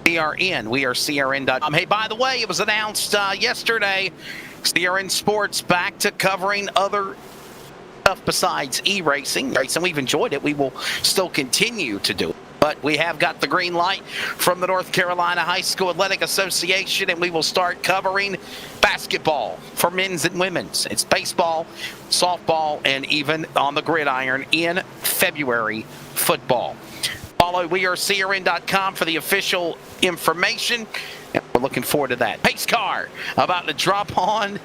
We are CRN.com. Hey, by the way, it was announced yesterday, CRN Sports back to covering other stuff besides e-racing. We've enjoyed it. We will still continue to do it. but we have got the green light from the North Carolina High School Athletic Association, and we will start covering basketball for men's and women's. It's baseball, softball, and even on the gridiron in February, football. Follow wearecrn.com for the official information, and we're looking forward to that. Pace car about to drop on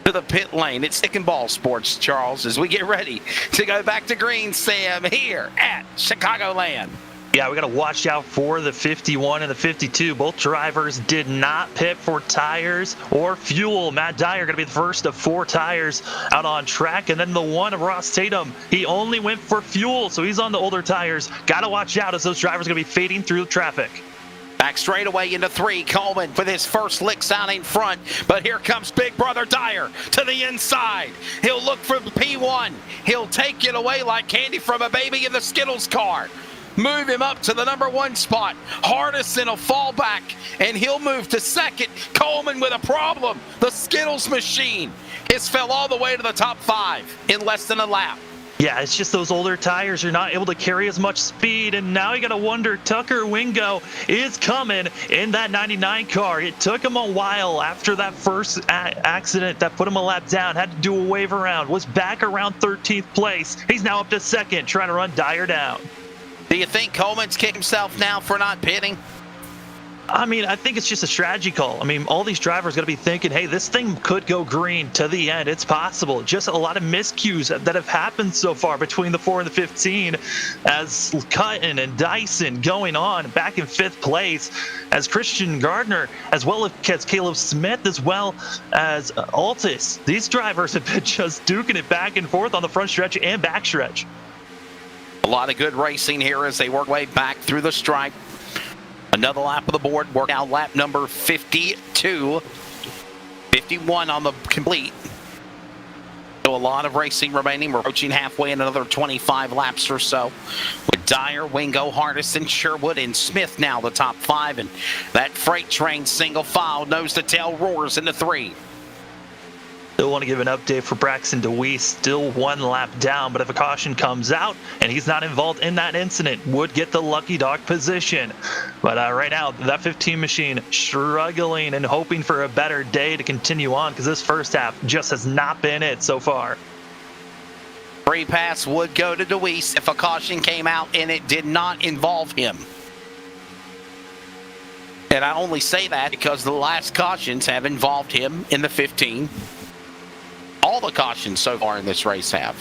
to the pit lane. It's stick and ball sports, Charles, as we get ready to go back to Green Sam here at Chicagoland. Yeah, we got to watch out for the 51 and the 52. Both drivers did not pit for tires or fuel. Matt Dyer going to be the first of 4 tires out on track. And then the one of Ross Tatum, he only went for fuel, so he's on the older tires. Got to watch out as those drivers are going to be fading through traffic. Back straightaway into 3. Coleman with his first licks out in front. But here comes big brother Dyer to the inside. He'll look for the P1. He'll take it away like candy from a baby in the Skittles car. Move him up to the number 1 spot. Hardison will fall back, and he'll move to second. Coleman with a problem. The Skittles machine has fell all the way to the top 5 in less than a lap. Yeah, it's just those older tires are not able to carry as much speed, and now you got to wonder, Tucker Wingo is coming in that 99 car. It took him a while after that first accident that put him a lap down, had to do a wave around, was back around 13th place. He's now up to second, trying to run Dyer down. Do you think Coleman's kicked himself now for not pitting? I mean, I think it's just a strategy call. I mean, all these drivers got to be thinking, hey, this thing could go green to the end. It's possible. Just a lot of miscues that have happened so far between the 4 and the 15, as Cutton and Dyson going on back in 5th place, as Christian Gardner, as well as Caleb Smith, as well as Altus. These drivers have been just duking it back and forth on the front stretch and back stretch. A lot of good racing here as they work way back through the stripe. Another lap of the board. We're now lap number 52. 51 on the complete. So a lot of racing remaining. We're approaching halfway in another 25 laps or so. With Dyer, Wingo, Hardison, Sherwood, and Smith now the top 5. And that freight train single file nose to tail roars into 3. Still want to give an update for Braxton DeWeese, still 1 lap down, but if a caution comes out and he's not involved in that incident, would get the lucky dog position. But right now, that 15 machine struggling and hoping for a better day to continue on, because this first half just has not been it so far. Free pass would go to DeWeese if a caution came out and it did not involve him. And I only say that because the last cautions have involved him in the 15. All the cautions so far in this race have.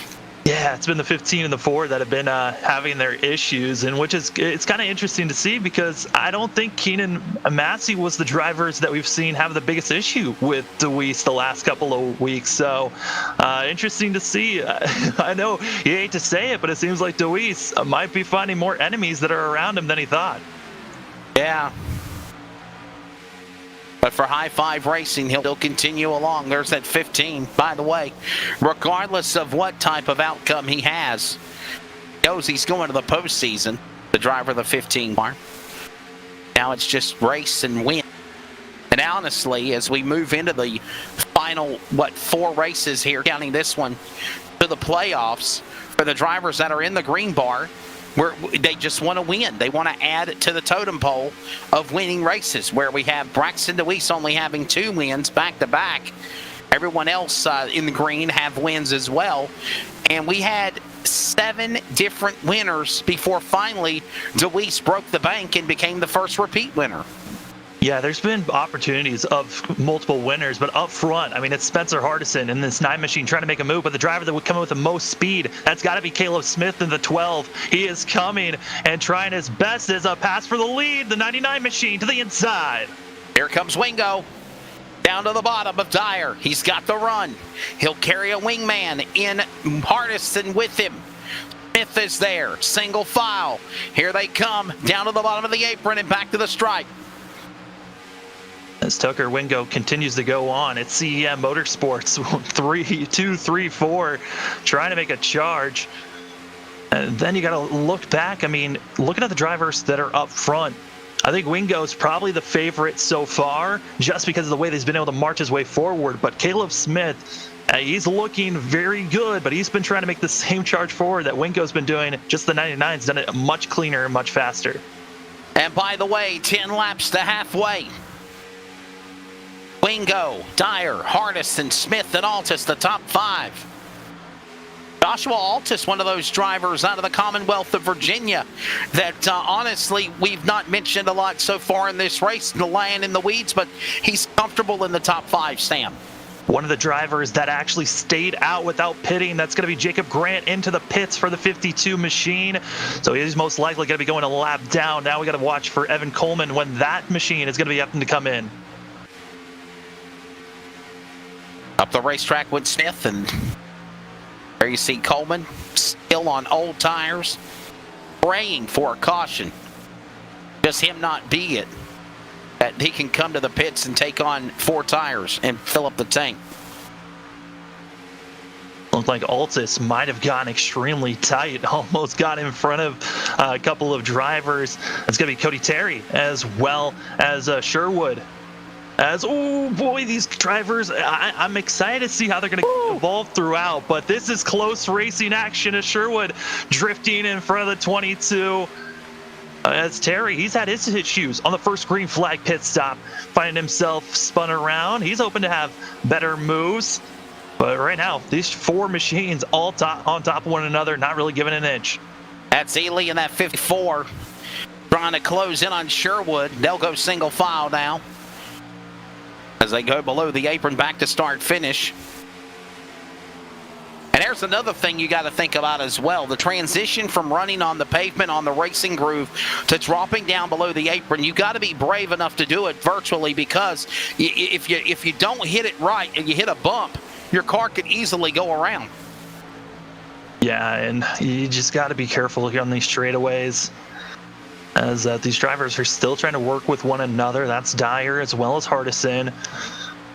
Yeah, it's been the 15 and the 4 that have been having their issues, and it's kind of interesting to see, because I don't think Keenan Massey was the drivers that we've seen have the biggest issue with DeWeese the last couple of weeks. So interesting to see. I know you hate to say it, but it seems like DeWeese might be finding more enemies that are around him than he thought. Yeah. But for High Five Racing, he'll continue along. There's that 15, by the way. Regardless of what type of outcome he has, knows he's going to the postseason, the driver of the 15 car. Now it's just race and win. And honestly, as we move into the final, 4 races here, counting this one, to the playoffs, for the drivers that are in the green bar, they just want to win. They want to add to the totem pole of winning races, where we have Braxton DeWeese only having 2 wins back-to-back. Everyone else in the green have wins as well. And we had 7 different winners before finally DeWeese broke the bank and became the first repeat winner. Yeah, there's been opportunities of multiple winners, but up front, I mean, it's Spencer Hardison in this 9 machine trying to make a move, but the driver that would come in with the most speed, that's got to be Caleb Smith in the 12. He is coming and trying his best as a pass for the lead, the 99 machine to the inside. Here comes Wingo. Down to the bottom of Dyer. He's got the run. He'll carry a wingman in Hardison with him. Smith is there. Single file. Here they come. Down to the bottom of the apron and back to the stripe. As Tucker Wingo continues to go on, it's CEM Motorsports 2, 3, 4, trying to make a charge. And then you got to look back. I mean, looking at the drivers that are up front, I think Wingo's probably the favorite so far, just because of the way that he's been able to march his way forward. But Caleb Smith He's looking very good, but he's been trying to make the same charge forward that Wingo's been doing. Just the 99's done it much cleaner and much faster. And by the way, 10 laps to halfway. Wingo, Dyer, Hardison, Smith, and Altus, the top 5. Joshua Altus, one of those drivers out of the Commonwealth of Virginia that honestly we've not mentioned a lot so far in this race, the lion in the weeds, but he's comfortable in the top 5, Sam. One of the drivers that actually stayed out without pitting, that's going to be Jacob Grant into the pits for the 52 machine. So he's most likely going to be going a lap down. Now we got to watch for Evan Coleman when that machine is going to be having to come in. Up the racetrack with Smith, and there you see Coleman still on old tires, praying for a caution. Just him not be it, that he can come to the pits and take on 4 tires and fill up the tank. Looked like Altus might have gotten extremely tight, almost got in front of a couple of drivers. It's going to be Cody Terry as well as Sherwood. Oh boy, these drivers, I'm excited to see how they're going to evolve throughout, but this is close racing action as Sherwood drifting in front of the 22. As Terry, he's had his issues on the first green flag pit stop, finding himself spun around. He's hoping to have better moves, but right now, these 4 machines all on top of one another, not really giving an inch. That's Ely in that 54, trying to close in on Sherwood. They'll go single file now as they go below the apron, back to start finish. And there's another thing you got to think about as well. The transition from running on the pavement on the racing groove to dropping down below the apron. You got to be brave enough to do it virtually, because if you don't hit it right and you hit a bump, your car could easily go around. Yeah, and you just got to be careful here on these straightaways, as these drivers are still trying to work with one another. That's Dyer as well as Hardison.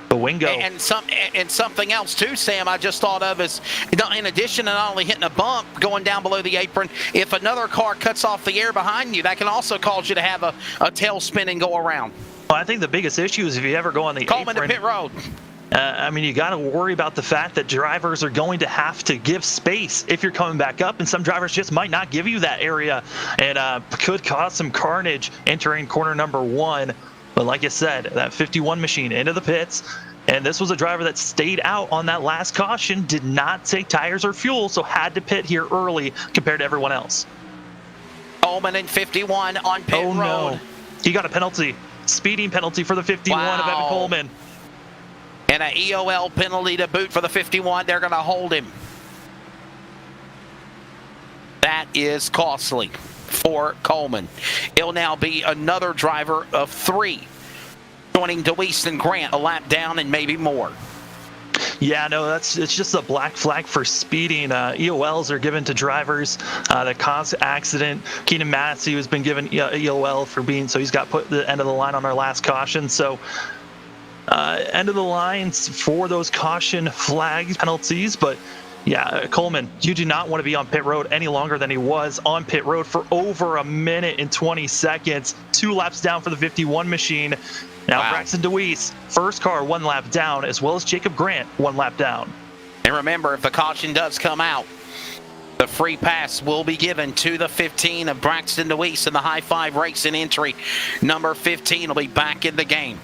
But Wingo. And something else too, Sam, I just thought of is, in addition to not only hitting a bump going down below the apron, if another car cuts off the air behind you, that can also cause you to have a tail spin and go around. Well, I think the biggest issue is if you ever go on the Coleman apron. to pit road. I mean, you got to worry about the fact that drivers are going to have to give space if you're coming back up, and some drivers just might not give you that area, and could cause some carnage entering corner number 1. But like I said, that 51 machine into the pits, and this was a driver that stayed out on that last caution, did not take tires or fuel, so had to pit here early compared to everyone else. Coleman in 51 on pit road. No. He got a penalty, speeding penalty for the 51 of Evan Coleman. And an EOL penalty to boot for the 51. They're going to hold him. That is costly for Coleman. It'll now be another driver of 3 joining DeWeese and Grant a lap down and maybe more. Yeah, no, it's just a black flag for speeding. EOLs are given to drivers that caused accident. Keenan Massey has been given EOL for being, so he's got put the end of the line on our last caution. So end of the lines for those caution flag penalties. But yeah, Coleman, you do not want to be on pit road any longer than he was on pit road for over a minute and 20 seconds. 2 laps down for the 51 machine. Now Braxton DeWeese, first car 1 lap down, as well as Jacob Grant 1 lap down. And remember, if the caution does come out, the free pass will be given to the 15 of Braxton DeWeese in the high 5 racing entry. Number 15 will be back in the game.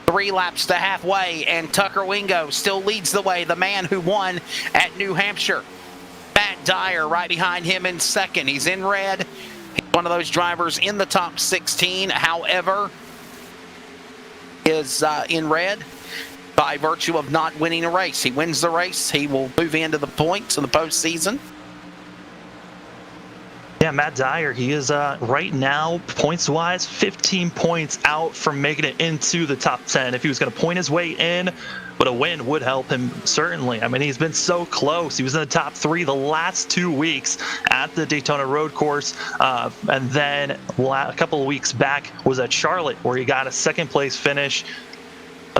3 laps to halfway, and Tucker Wingo still leads the way, the man who won at New Hampshire. Matt Dyer right behind him in second. He's in red. He's one of those drivers in the top 16. However, is in red by virtue of not winning a race. He wins the race, he will move into the points in the postseason. Yeah, Matt Dyer, he is right now, points-wise, 15 points out from making it into the top 10. If he was going to point his way in, but a win would help him, certainly. I mean, he's been so close. He was in the top 3 the last 2 weeks at the Daytona Road Course, and then a couple of weeks back was at Charlotte, where he got a second-place finish.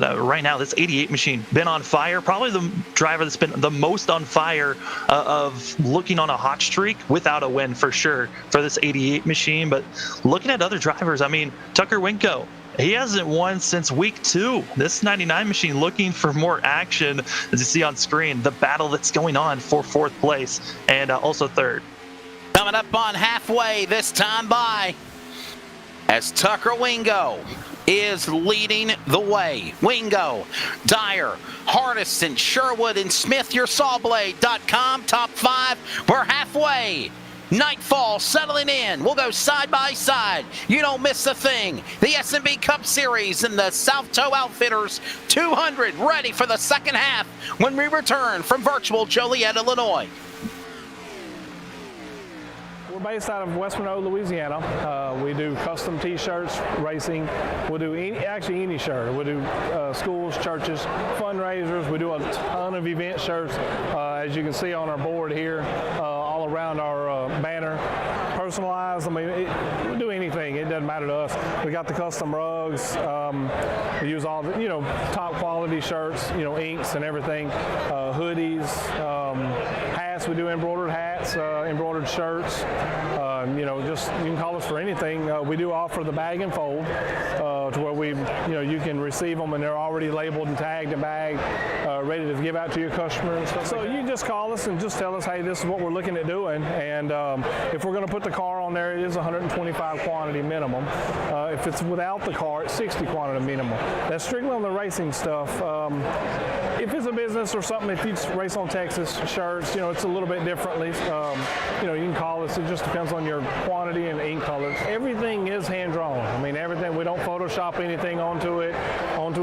But right now, this 88 machine been on fire. Probably the driver that's been the most on fire of looking on a hot streak without a win for sure for this 88 machine. But looking at other drivers, I mean, Tucker Winko, he hasn't won since week 2. This 99 machine looking for more action, as you see on screen, the battle that's going on for 4th place and also 3rd. Coming up on halfway this time by, as Tucker Wingo is leading the way. Wingo, Dyer, Hardison, Sherwood, and Smith, your sawblade.com. Top 5. We're halfway. Nightfall settling in. We'll go side by side. You don't miss a thing. The SNB Cup Series and the South Toe Outfitters 200 ready for the second half when we return from virtual Joliet, Illinois. We're based out of West Monroe, Louisiana. We do custom T-shirts, racing. We'll do any shirt. We'll do schools, churches, fundraisers. We do a ton of event shirts, as you can see on our board here, all around our banner. Personalized. I mean, we do anything. It doesn't matter to us. We got the custom rugs. We use all the, top quality shirts, inks and everything. Hoodies, hats. We do embroidered hats, embroidered shirts. Just you can call us for anything. We do offer the bag and fold to where you can receive them and they're already labeled and tagged and bagged, ready to give out to your customer and stuff. So you just call us and just tell us, hey, this is what we're looking at doing. And if we're going to put the car on there, it is 125 quantity minimum. If it's without the car, it's 60 quantity minimum. That's strictly on the racing stuff. If it's a business or something, if you race on Texas shirts, it's a little bit differently. You can call us. It just depends on your quantity and ink color. Everything is hand drawn. I mean, everything. We don't Photoshop anything onto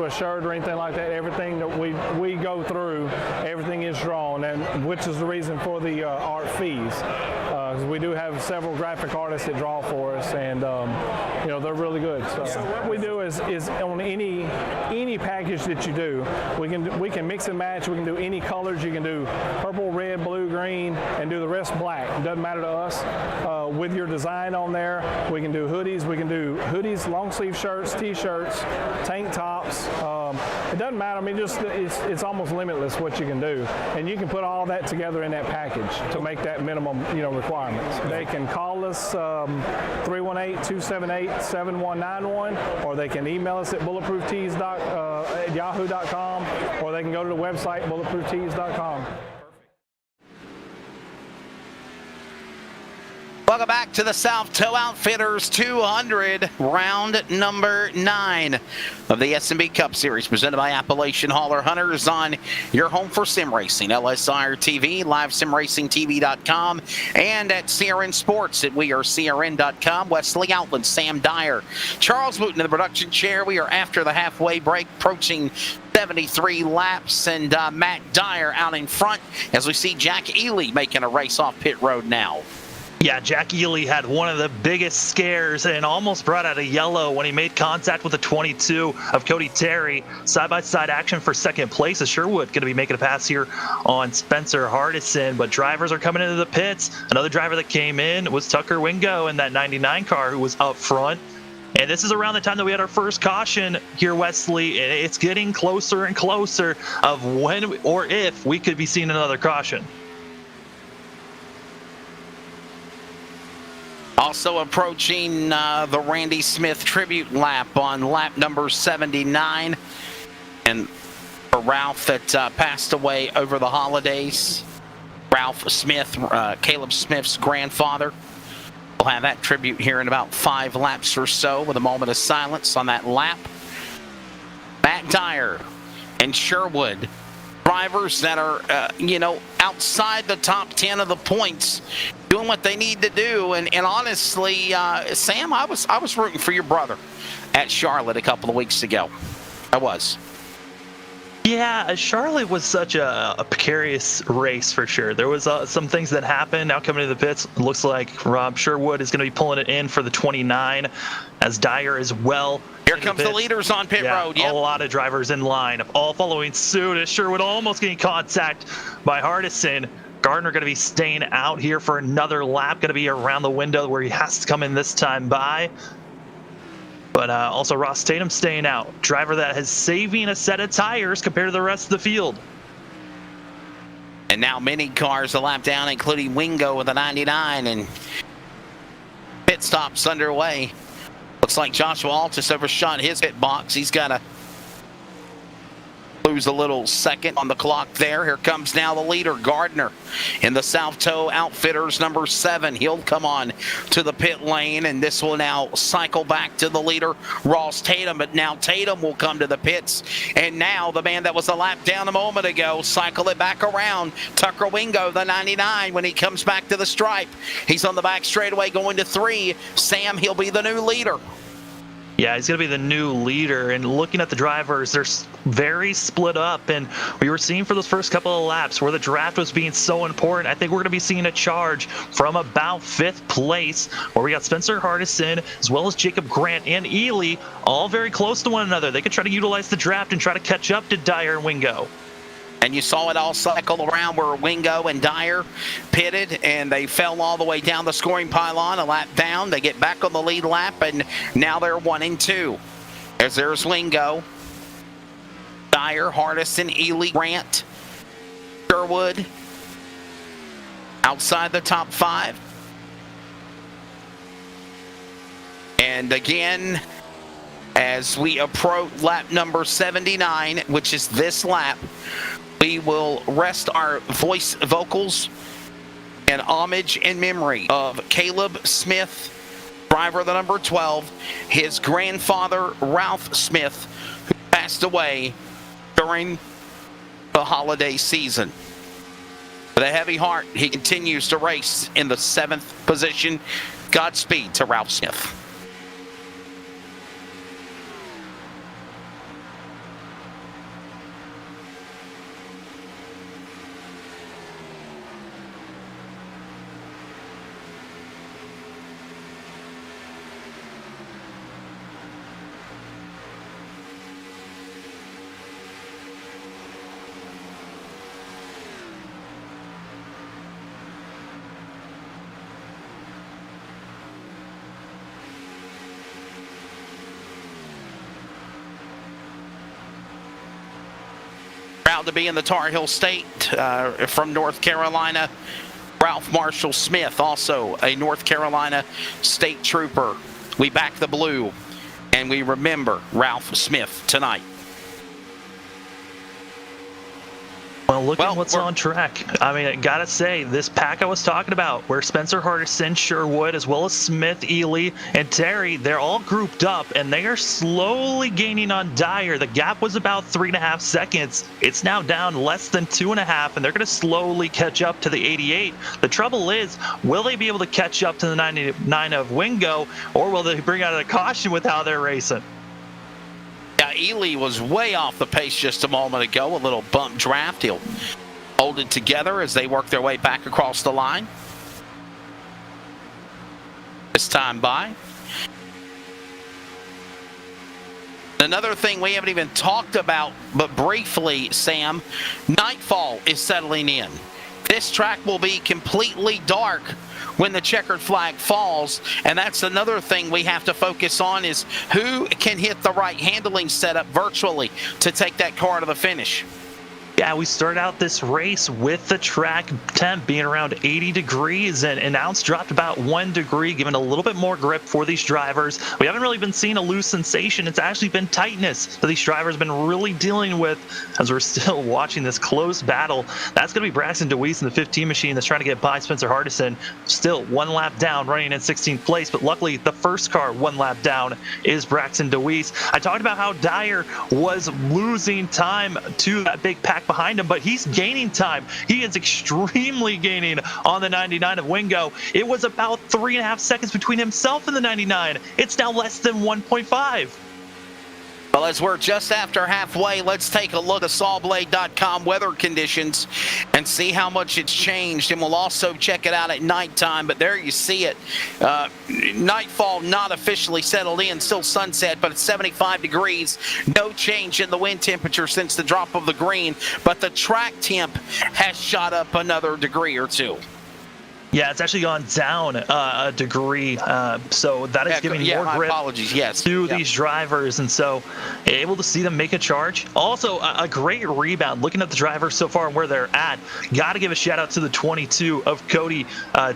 a shirt or anything like that. Everything that we go through, everything is drawn, and which is the reason for the art fees. We do have several graphic artists that draw for us, and they're really good. So what we do is on any package that you do, we can mix and match. We can do any colors. You can do purple, red, blue, green, and do the rest black. It doesn't matter to us. With your design on there, we can do hoodies. We can do hoodies, long sleeve shirts, T-shirts, tank tops. It doesn't matter. I mean, it's almost limitless what you can do, and you can put all that together in that package to make that minimum requirements. They can call us 318-278-7191, or they can email us at bulletprooftees@yahoo.com, or they can go to the website bulletprooftees.com. Welcome back to the South Toe Outfitters 200, round number 9 of the SNB Cup Series, presented by Appalachian Holler Hunters on your home for sim racing, LSIR TV, livesimracingtv.com, and at CRN Sports at wearecrn.com. Wesley Outland, Sam Dyer, Charles Wooten in the production chair. We are after the halfway break, approaching 73 laps, and Matt Dyer out in front as we see Jack Ely making a race off pit road now. Yeah, Jack Ely had one of the biggest scares and almost brought out a yellow when he made contact with the 22 of Cody Terry. Side-by-side action for second place. Sherwood going to be making a pass here on Spencer Hardison, but drivers are coming into the pits. Another driver that came in was Tucker Wingo in that 99 car who was up front. And this is around the time that we had our first caution here, Wesley, and it's getting closer and closer of when or if we could be seeing another caution. Also approaching the Randy Smith tribute lap on lap number 79. And for Ralph that passed away over the holidays, Ralph Smith, Caleb Smith's grandfather. We'll have that tribute here in about 5 laps or so with a moment of silence on that lap. Matt Dyer and Sherwood, drivers that are, outside the top 10 of the points, doing what they need to do. And honestly, Sam, I was rooting for your brother at Charlotte a couple of weeks ago. I was. Yeah, Charlotte was such a precarious race for sure. There was some things that happened. Now coming to the pits, it looks like Rob Sherwood is going to be pulling it in for the 29, as Dyer as well. Here comes the leaders on pit road. Yep. A lot of drivers in line, all following suit. As Sherwood almost getting contact by Hardison. Gardner going to be staying out here for another lap. Going to be around the window where he has to come in this time by. But also Ross Tatum staying out. Driver that is saving a set of tires compared to the rest of the field. And now many cars a lap down, including Wingo with a 99, and pit stops underway. Looks like Joshua Altus overshot his pit box. He's got to lose a little second on the clock there. Here comes now the leader, Gardner, in the South Toe Outfitters number 7. He'll come on to the pit lane, and this will now cycle back to the leader, Ross Tatum. But now Tatum will come to the pits, and now the man that was a lap down a moment ago, cycle it back around. Tucker Wingo, the 99, when he comes back to the stripe. He's on the back straightaway going to 3. Sam, he'll be the new leader. Yeah, he's going to be the new leader. And looking at the drivers, they're very split up. And we were seeing for those first couple of laps where the draft was being so important. I think we're going to be seeing a charge from about 5th place, where we got Spencer Hardison as well as Jacob Grant and Ely, all very close to one another. They could try to utilize the draft and try to catch up to Dyer and Wingo. And you saw it all cycle around where Wingo and Dyer pitted, and they fell all the way down the scoring pylon, a lap down. They get back on the lead lap, and now they're 1 and 2. There's Wingo, Dyer, Hardison, Ely, Grant, Sherwood, outside the top 5. And again, as we approach lap number 79, which is this lap, we will rest our vocals in homage and memory of Caleb Smith, driver of the number 12, his grandfather, Ralph Smith, who passed away during the holiday season. With a heavy heart, he continues to race in the 7th position. Godspeed to Ralph Smith. Proud to be in the Tar Heel State from North Carolina. Ralph Marshall Smith, also a North Carolina state trooper. We back the blue, and we remember Ralph Smith tonight. Well, look at what's on track. I mean, I gotta say, this pack I was talking about, where Spencer Hardison, Sherwood, as well as Smith, Ely, and Terry, they're all grouped up, and they are slowly gaining on Dyer. The gap was about 3.5 seconds. It's now down less than 2.5, and they're going to slowly catch up to the 88. The trouble is, will they be able to catch up to the 99 of Wingo, or will they bring out a caution with how they're racing? Yeah, Ely was way off the pace just a moment ago. A little bump draft. He'll hold it together as they work their way back across the line. This time by. Another thing we haven't even talked about, but briefly, Sam, nightfall is settling in. This track will be completely dark when the checkered flag falls, and that's another thing we have to focus on, is who can hit the right handling setup virtually to take that car to the finish. Yeah, we started out this race with the track temp being around 80 degrees, and now it's dropped about 1 degree, giving a little bit more grip for these drivers. We haven't really been seeing a loose sensation. It's actually been tightness that these drivers have been really dealing with as we're still watching this close battle. That's going to be Braxton DeWeese in the 15 machine that's trying to get by Spencer Hardison. Still 1 lap down, running in 16th place, but luckily the first car 1 lap down is Braxton DeWeese. I talked about how Dyer was losing time to that big pack behind him, but he's gaining time. He is extremely gaining on the 99 of Wingo. It was about 3.5 seconds between himself and the 99. It's now less than 1.5. Well, as we're just after halfway, let's take a look at sawblade.com weather conditions and see how much it's changed. And we'll also check it out at nighttime. But there you see it. Nightfall not officially settled in, still sunset, but it's 75 degrees. No change in the wind temperature since the drop of the green. But the track temp has shot up another degree or two. Yeah, it's actually gone down a degree, so that is giving more grip to these drivers, and so able to see them make a charge. Also, a great rebound. Looking at the drivers so far and where they're at, got to give a shout out to the 22 of Cody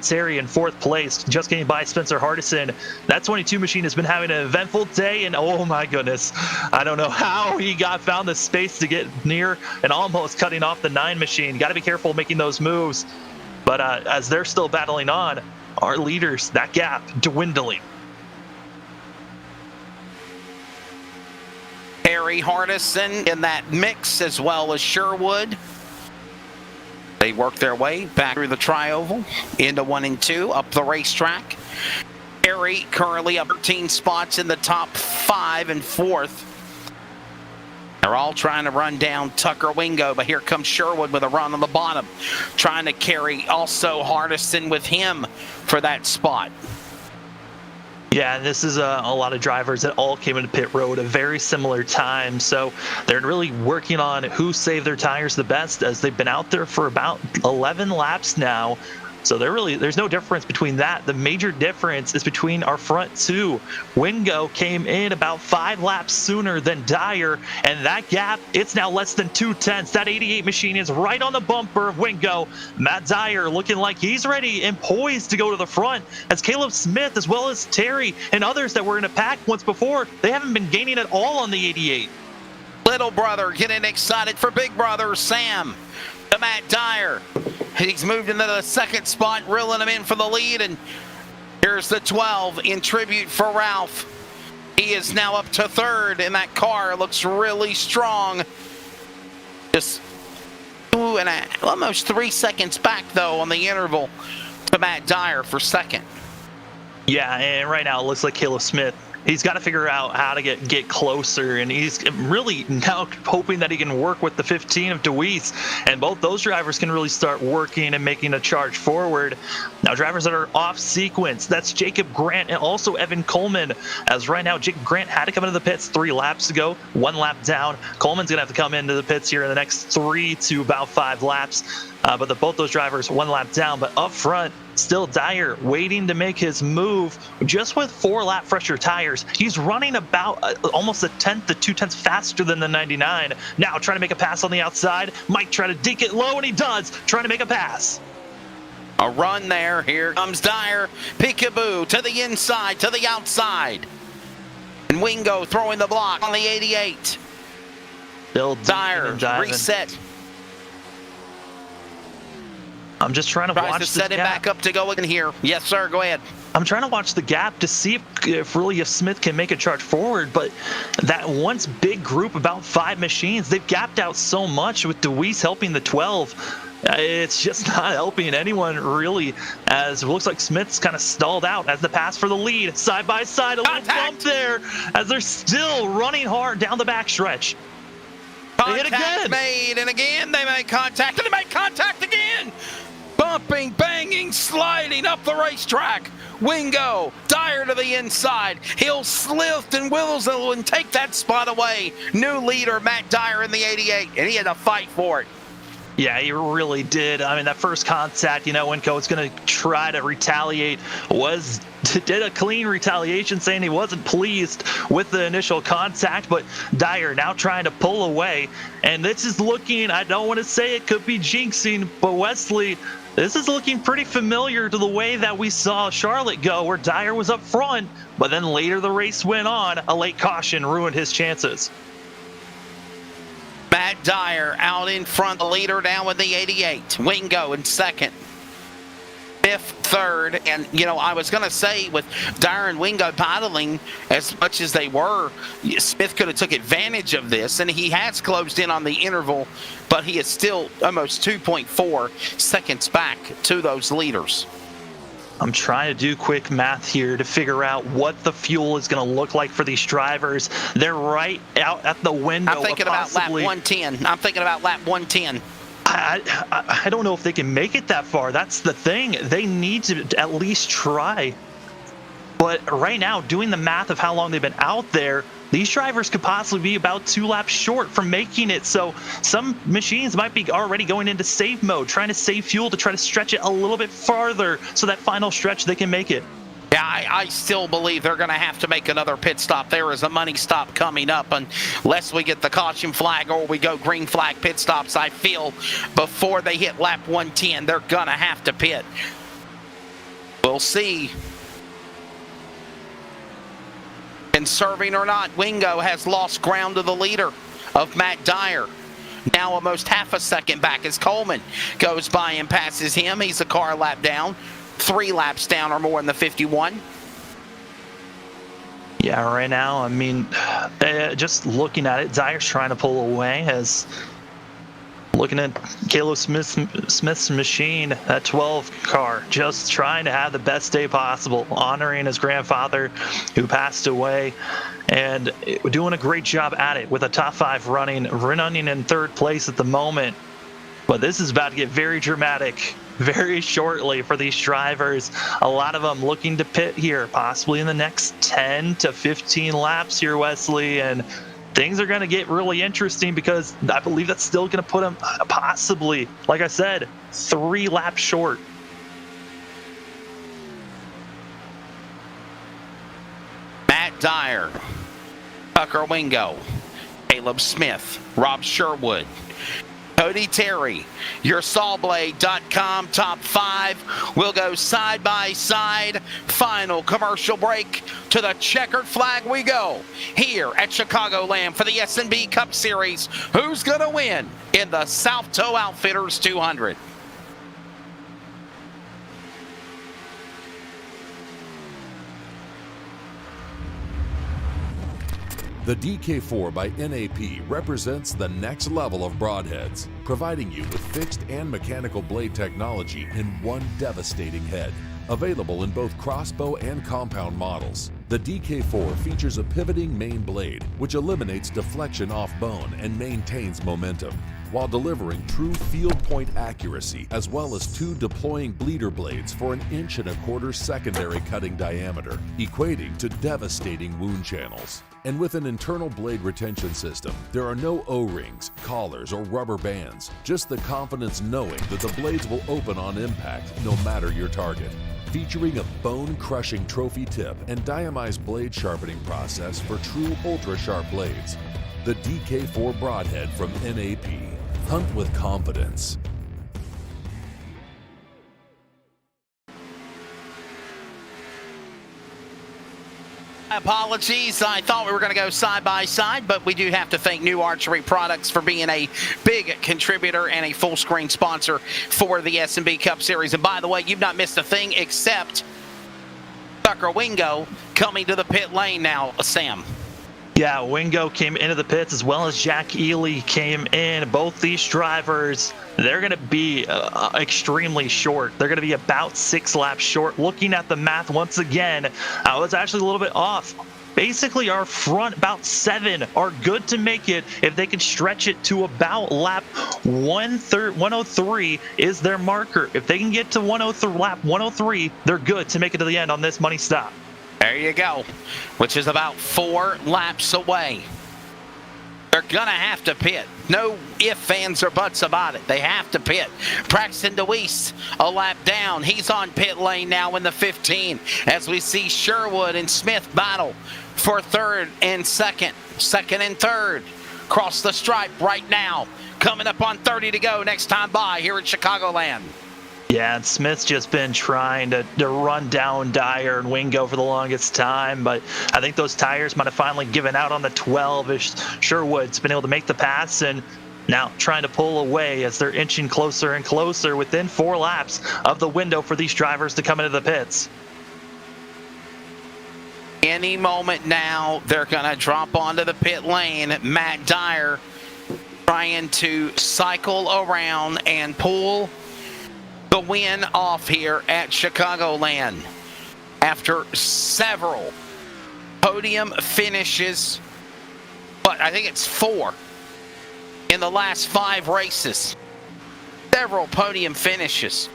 Terry in 4th place, just getting by Spencer Hardison. That 22 machine has been having an eventful day, and oh my goodness, I don't know how he found the space to get near and almost cutting off the 9 machine. Got to be careful making those moves. But as they're still battling on, our leaders, that gap dwindling. Harry Hardison in that mix, as well as Sherwood. They work their way back through the tri-oval into 1 and 2 up the racetrack. Harry currently up 13 spots in the top 5 and 4th. They're all trying to run down Tucker Wingo, but here comes Sherwood with a run on the bottom, trying to carry also Hardison with him for that spot. Yeah, and this is a lot of drivers that all came into pit road at a very similar time, so they're really working on who saved their tires the best, as they've been out there for about 11 laps now. So there's no difference between that. The major difference is between our front 2. Wingo came in about 5 laps sooner than Dyer, and that gap, it's now less than 2/10. That 88 machine is right on the bumper of Wingo. Matt Dyer looking like he's ready and poised to go to the front, as Caleb Smith, as well as Terry and others that were in a pack once before, they haven't been gaining at all on the 88. Little brother getting excited for big brother Sam. To Matt Dyer. He's moved into the 2nd spot, reeling him in for the lead, and here's the 12 in tribute for Ralph. He is now up to 3rd, and that car looks really strong. Just almost 3 seconds back, though, on the interval to Matt Dyer for 2nd. Yeah, and right now it looks like Caleb Smith, he's got to figure out how to get closer, and he's really now hoping that he can work with the 15 of DeWeese, and both those drivers can really start working and making a charge forward. Now, drivers that are off sequence, that's Jacob Grant and also Evan Coleman, as right now Jacob Grant had to come into the pits 3 laps ago, 1 lap down. Coleman's going to have to come into the pits here in the next 3 to about 5 laps, but both those drivers 1 lap down. But up front, still Dyer waiting to make his move, just with 4 lap fresher tires. He's running about almost 1/10 to 2/10 faster than the 99. Now trying to make a pass on the outside. Might try to dink it low, and he does, trying to make a pass. A run there. Here comes Dyer. Peekaboo to the inside, to the outside. And Wingo throwing the block on the 88. Still Dyer reset. I'm just trying to watch to set it back up to go in here. Yes, sir. Go ahead. I'm trying to watch the gap to see if Smith can make a charge forward, but that once big group, about 5 machines, they've gapped out so much with DeWeese helping the 12. It's just not helping anyone really, as it looks like Smith's kind of stalled out as the pass for the lead. Side by side, a little bump there as they're still running hard down the backstretch. They hit again. Made, and again they make contact, and they make contact again. Bumping, banging, sliding up the racetrack. Wingo, Dyer to the inside. He'll lift and Wilson and take that spot away. New leader, Matt Dyer in the 88, and he had to fight for it. Yeah, he really did. I mean, that first contact, Winco was going to try to retaliate, did a clean retaliation, saying he wasn't pleased with the initial contact, but Dyer now trying to pull away. And this is looking, I don't want to say it could be jinxing, but Wesley, this is looking pretty familiar to the way that we saw Charlotte go, where Dyer was up front, but then later the race went on. A late caution ruined his chances. Matt Dyer out in front, the leader down with the 88. Wingo in 2nd. 5th, 3rd, and I was going to say, with Dyer and Wingo battling as much as they were, Smith could have took advantage of this, and he has closed in on the interval, but he is still almost 2.4 seconds back to those leaders. I'm trying to do quick math here to figure out what the fuel is going to look like for these drivers. They're right out at the window. I'm thinking about lap 110. I don't know if they can make it that far. That's the thing. They need to at least try. But right now, doing the math of how long they've been out there, these drivers could possibly be about 2 laps short from making it. So some machines might be already going into save mode, trying to save fuel to try to stretch it a little bit farther so that final stretch they can make it. Yeah, I still believe they're going to have to make another pit stop. There is a money stop coming up unless we get the caution flag or we go green flag pit stops. I feel before they hit lap 110, they're going to have to pit. We'll see. And serving or not, Wingo has lost ground to the leader of Matt Dyer. Now almost half a second back as Coleman goes by and passes him. He's a car lap down. 3 laps down or more in the 51. Yeah, right now, I mean, just looking at it, Dyer's trying to pull away as looking at Caleb Smith's machine, that 12 car, just trying to have the best day possible, honoring his grandfather who passed away, and doing a great job at it with a top 5 running in 3rd place at the moment. But this is about to get very dramatic very shortly for these drivers. A lot of them looking to pit here, possibly in the next 10 to 15 laps here, Wesley. And things are going to get really interesting because I believe that's still going to put them possibly, like I said, 3 laps short. Matt Dyer, Tucker Wingo, Caleb Smith, Rob Sherwood, Cody Terry, your sawblade.com top 5 will go side by side. Final commercial break. To the checkered flag we go here at Chicagoland for the SNB Cup Series. Who's going to win in the South Toe Outfitters 200? The DK4 by NAP represents the next level of broadheads, providing you with fixed and mechanical blade technology in one devastating head. Available in both crossbow and compound models, the DK4 features a pivoting main blade, which eliminates deflection off bone and maintains momentum, while delivering true field point accuracy, as well as 2 deploying bleeder blades for 1.25 inch secondary cutting diameter, equating to devastating wound channels. And with an internal blade retention system, there are no O-rings, collars, or rubber bands, just the confidence knowing that the blades will open on impact no matter your target. Featuring a bone-crushing trophy tip and diamized blade sharpening process for true ultra-sharp blades. The DK4 Broadhead from NAP. Hunt with confidence. Apologies, I thought we were going to go side by side, but we do have to thank New Archery Products for being a big contributor and a full screen sponsor for the SNB Cup Series. And by the way, you've not missed a thing except Tucker Wingo coming to the pit lane now, Sam. Yeah, Wingo came into the pits as well as Jack Ely came in. Both these drivers, they're going to be extremely short. They're going to be about 6 laps short. Looking at the math once again, I was actually a little bit off. Basically, our front about 7 are good to make it if they can stretch it to about lap 103 is their marker. If they can get to lap 103, they're good to make it to the end on this money stop. There you go, which is about 4 laps away. They're going to have to pit. No ifs, ands, or buts about it. They have to pit. Braxton DeWeese, a lap down. He's on pit lane now in the 15 as we see Sherwood and Smith battle for 3rd and 2nd. 2nd and 3rd. Cross the stripe right now. Coming up on 30 to go next time by here at Chicagoland. Yeah, and Smith's just been trying to run down Dyer and Wingo for the longest time, but I think those tires might have finally given out on the 12-ish. Sherwood's been able to make the pass and now trying to pull away as they're inching closer and closer within 4 laps of the window for these drivers to come into the pits. Any moment now, they're going to drop onto the pit lane. Matt Dyer trying to cycle around and pull the win off here at Chicagoland after several podium finishes, but I think it's 4 in the last 5 races. Several podium finishes.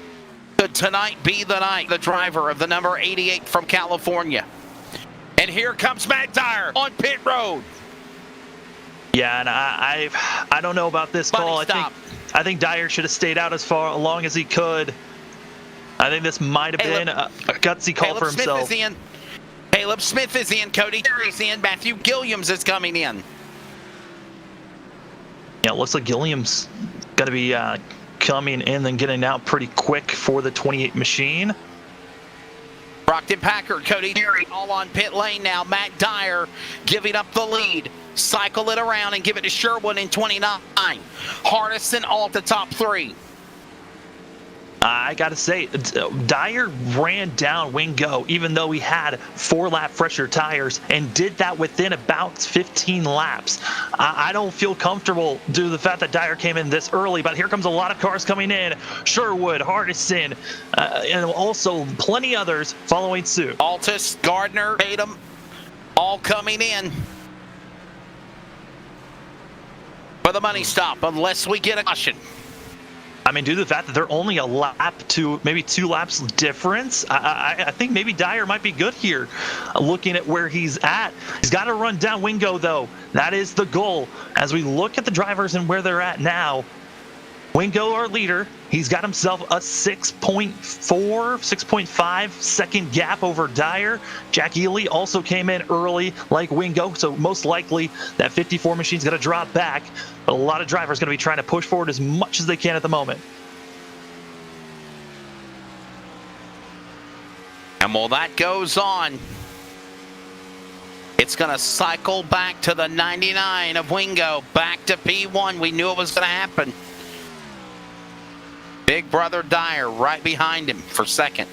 Could tonight be the night? The driver of the number 88 from California. And And here comes Matt Dyer on pit road. Yeah, and I don't know about this call. I think Dyer should have stayed out as far along as he could. I think this might have been a gutsy call for himself. Caleb Smith is in. Cody Terry's in. Matthew Gilliams is coming in. Yeah, it looks like Gilliams going to be coming in and getting out pretty quick for the 28 machine. Brockton Packard, Cody Terry, all on pit lane now. Matt Dyer giving up the lead. Cycle it around and give it to Sherwood in 29. Hardison all at the top 3. I got to say, Dyer ran down Wingo even though he had 4-lap fresher tires and did that within about 15 laps. I don't feel comfortable due to the fact that Dyer came in this early, but here comes a lot of cars coming in. Sherwood, Hardison, and also plenty others following suit. Altus, Gardner, Tatum, all coming in for the money stop unless we get a caution. I mean, due to the fact that they're only a lap to maybe 2 laps difference, I think maybe Dyer might be good here. Looking at where he's at, he's got to run down Wingo though. That is the goal. As we look at the drivers and where they're at now, Wingo, our leader, he's got himself a 6.5 second gap over Dyer. Jack Ely also came in early like Wingo, so most likely that 54 machine's going to drop back. But a lot of drivers going to be trying to push forward as much as they can at the moment. And while that goes on, it's going to cycle back to the 99 of Wingo, back to P1. We knew it was going to happen. Big brother Dyer right behind him for second.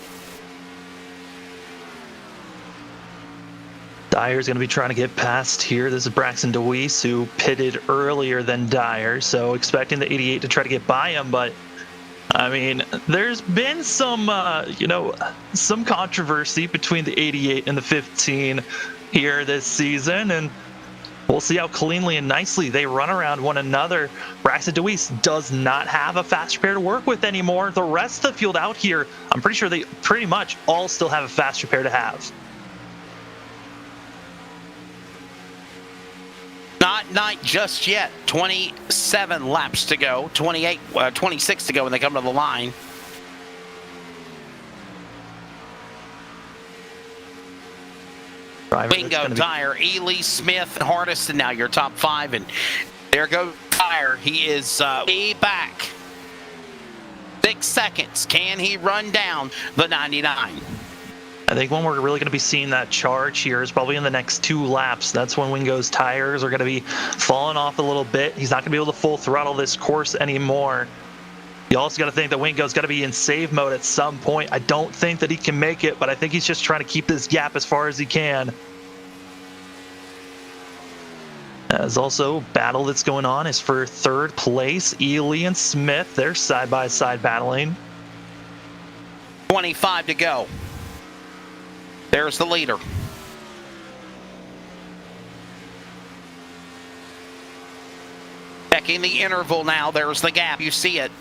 Dyer's going to be trying to get past here. This is Braxton DeWeese, who pitted earlier than Dyer, so expecting the 88 to try to get by him. But I mean, there's been some, some controversy between the 88 and the 15 here this season, and we'll see how cleanly and nicely they run around one another. Braxton DeWeese does not have a fast repair to work with anymore. The rest of the field out here, I'm pretty sure they pretty much all still have a fast repair to have. Not night just yet. 27 laps to go. 26 to go when they come to the line. Wingo, Dyer, Ely, Smith, and Hardison now your top 5. And there goes Dyer. He is way back. 6 seconds. Can he run down the 99? I think when we're really going to be seeing that charge here is probably in the next 2 laps. That's when Wingo's tires are going to be falling off a little bit. He's not going to be able to full throttle this course anymore. You also got to think that Wingo's got to be in save mode at some point. I don't think that he can make it, but I think he's just trying to keep this gap as far as he can. There's also battle that's going on is for 3rd place. Ely and Smith, they're side-by-side battling. 25 to go. There's the leader. Checking the interval now. There's the gap. You see it.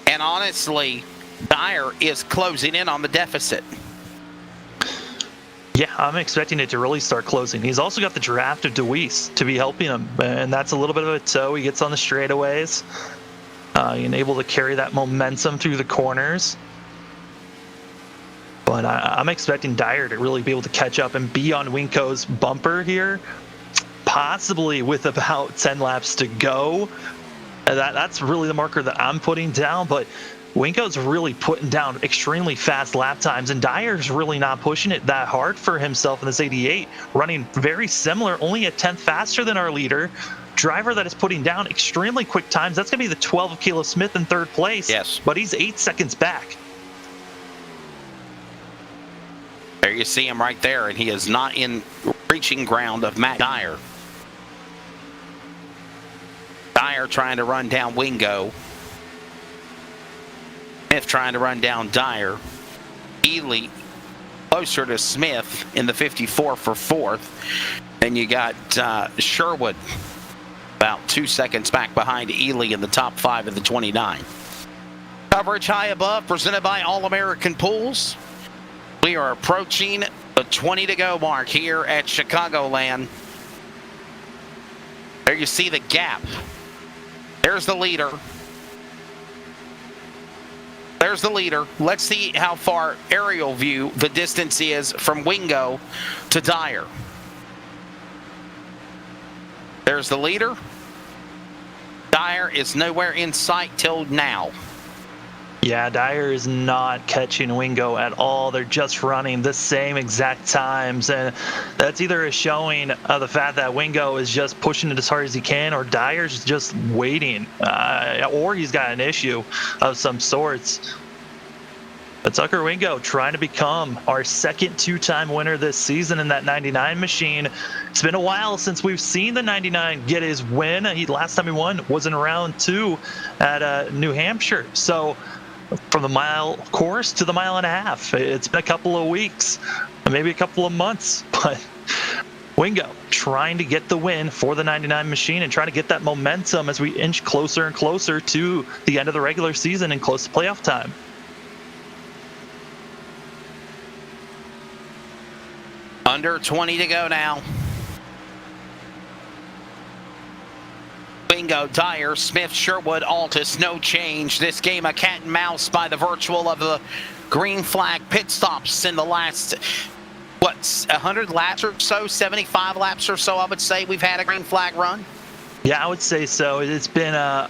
And honestly, Dyer is closing in on the deficit. Yeah, I'm expecting it to really start closing. He's also got the draft of DeWeese to be helping him, and that's a little bit of a tow. He gets on the straightaways and able to carry that momentum through the corners. But I'm expecting Dyer to really be able to catch up and be on Wingo's bumper here, possibly with about 10 laps to go. That's really the marker that I'm putting down, but Wingo's really putting down extremely fast lap times, and Dyer's really not pushing it that hard for himself in this 88, running very similar, only a 10th faster than our leader. Driver that is putting down extremely quick times. That's going to be the 12 of Caleb Smith in 3rd place. Yes. But he's 8 seconds back. There you see him right there, and he is not in reaching ground of Matt Dyer. Dyer trying to run down Wingo. Smith trying to run down Dyer. Ely closer to Smith in the 54 for 4th. Then you got Sherwood about 2 seconds back behind Ely in the top 5 of the 29. Coverage high above presented by All American Pools. We are approaching the 20 to go mark here at Chicagoland. There you see the gap. There's the leader. There's the leader. Let's see how far aerial view the distance is from Wingo to Dyer. There's the leader. Dyer is nowhere in sight till now. Yeah, Dyer is not catching Wingo at all. They're just running the same exact times, and that's either a showing of the fact that Wingo is just pushing it as hard as he can, or Dyer's just waiting, or he's got an issue of some sorts. But Tucker Wingo trying to become our second two-time winner this season in that 99 machine. It's been a while since we've seen the 99 get his win. Last time he won was in round 2 at New Hampshire. So from the mile course to the mile and a half, it's been a couple of weeks, maybe a couple of months, but Wingo trying to get the win for the 99 machine and trying to get that momentum as we inch closer and closer to the end of the regular season and close to playoff time. Under 20 to go now. Wingo, Dyer, Smith, Sherwood, Altus, no change. This game a cat and mouse by the virtual of the green flag pit stops in the last, 100 laps or so, 75 laps or so, I would say we've had a green flag run. Yeah, I would say so. It's been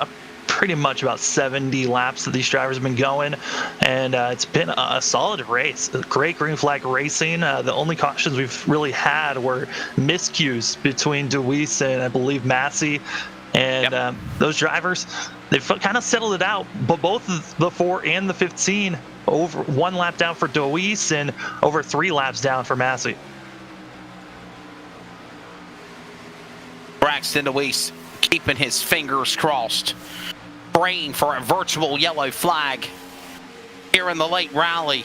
pretty much about 70 laps that these drivers have been going, and it's been a solid race. Great green flag racing. The only cautions we've really had were miscues between DeWeese and I believe Massey. And those drivers, they've kind of settled it out. But both the 4 and the 15, over 1 lap down for DeWeese and over 3 laps down for Massey. Braxton DeWeese keeping his fingers crossed, praying for a virtual yellow flag here in the late rally